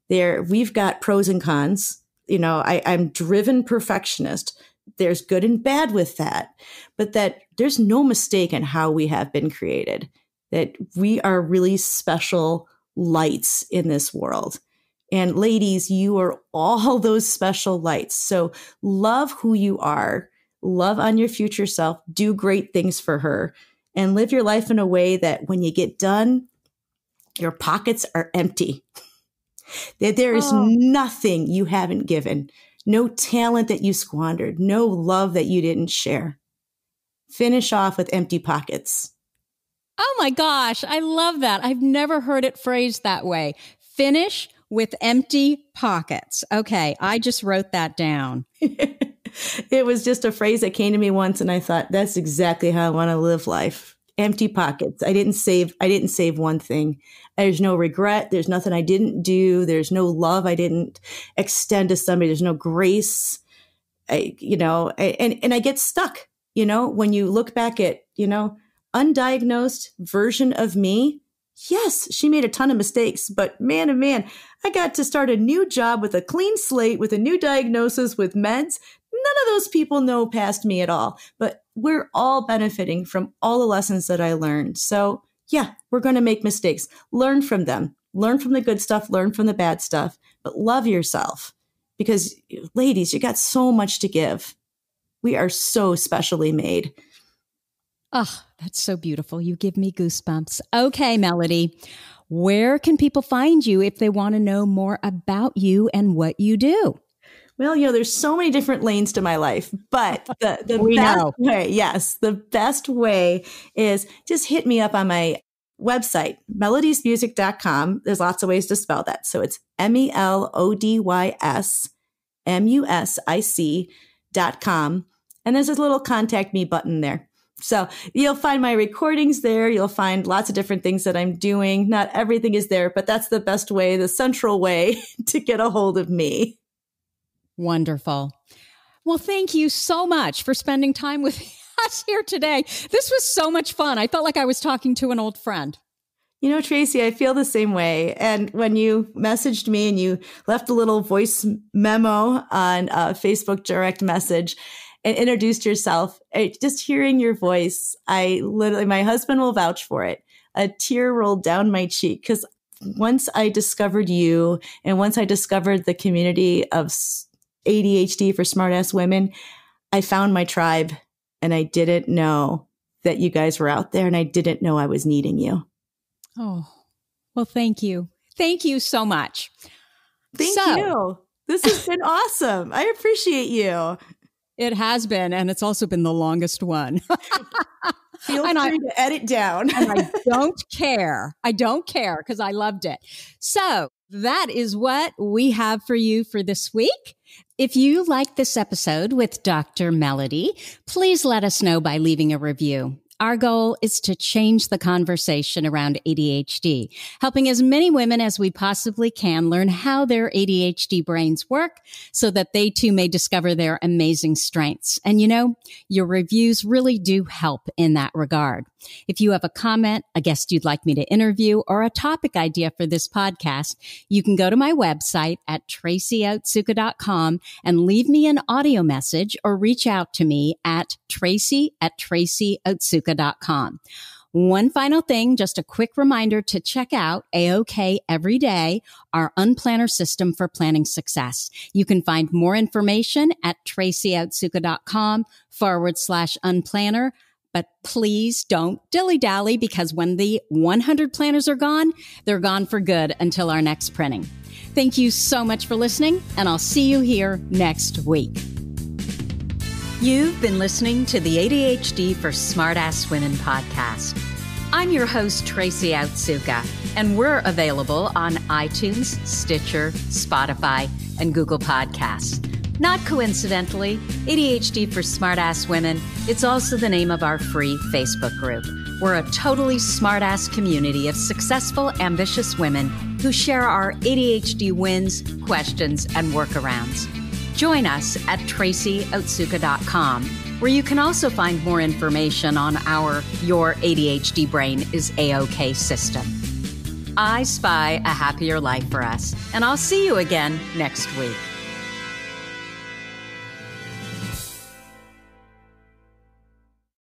there. We've got pros and cons. You know, I'm driven perfectionist. There's good and bad with that, but that there's no mistake in how we have been created, that we are really special lights in this world. And ladies, you are all those special lights. So love who you are, love on your future self, do great things for her, and live your life in a way that when you get done, your pockets are empty. That there is nothing you haven't given, no talent that you squandered, no love that you didn't share. Finish off with empty pockets. Oh my gosh, I love that. I've never heard it phrased that way. Finish with empty pockets. Okay, I just wrote that down. It was just a phrase that came to me once, and I thought, that's exactly how I want to live life. Empty pockets. I didn't save one thing. There's no regret. There's nothing I didn't do. There's no love I didn't extend to somebody. There's no grace. And I get stuck, when you look back at, undiagnosed version of me. Yes, she made a ton of mistakes, but man, oh man, I got to start a new job with a clean slate, with a new diagnosis, with meds. None of those people know past me at all, but we're all benefiting from all the lessons that I learned. So yeah, we're going to make mistakes. Learn from them. Learn from the good stuff, learn from the bad stuff, but love yourself, because ladies, you got so much to give. We are so specially made. Oh, that's so beautiful. You give me goosebumps. Okay, Melody, where can people find you if they want to know more about you and what you do? Well, there's so many different lanes to my life, but the best way is just hit me up on my website, melodiesmusic.com. There's lots of ways to spell that. So it's MELODYSMUSIC.com. And there's this little contact me button there. So you'll find my recordings there. You'll find lots of different things that I'm doing. Not everything is there, but that's the best way, the central way to get a hold of me. Wonderful. Well, thank you so much for spending time with us here today. This was so much fun. I felt like I was talking to an old friend. Tracy, I feel the same way. And when you messaged me and you left a little voice memo on Facebook direct message and introduced yourself, just hearing your voice, my husband will vouch for it. A tear rolled down my cheek, because once I discovered you and once I discovered the community of ADHD for Smartass Women, I found my tribe, and I didn't know that you guys were out there, and I didn't know I was needing you. Oh, well, thank you. Thank you so much. Thank you. This has been awesome. I appreciate you. It has been, and it's also been the longest one. Feel free to edit down. And I don't care. I don't care, because I loved it. So that is what we have for you for this week. If you like this episode with Dr. Melody, please let us know by leaving a review. Our goal is to change the conversation around ADHD, helping as many women as we possibly can learn how their ADHD brains work so that they too may discover their amazing strengths. And your reviews really do help in that regard. If you have a comment, a guest you'd like me to interview, or a topic idea for this podcast, you can go to my website at tracyotsuka.com and leave me an audio message, or reach out to me at tracy@tracyotsuka.com. One final thing, just a quick reminder to check out AOK Every Day, our unplanner system for planning success. You can find more information at tracyotsuka.com/unplanner. But please don't dilly-dally, because when the 100 planners are gone, they're gone for good until our next printing. Thank you so much for listening, and I'll see you here next week. You've been listening to the ADHD for Smartass Women podcast. I'm your host, Tracy Otsuka, and we're available on iTunes, Stitcher, Spotify, and Google Podcasts. Not coincidentally, ADHD for Smartass Women, it's also the name of our free Facebook group. We're a totally smartass community of successful, ambitious women who share our ADHD wins, questions, and workarounds. Join us at tracyotsuka.com, where you can also find more information on our Your ADHD Brain is A-OK system. I spy a happier life for us, and I'll see you again next week.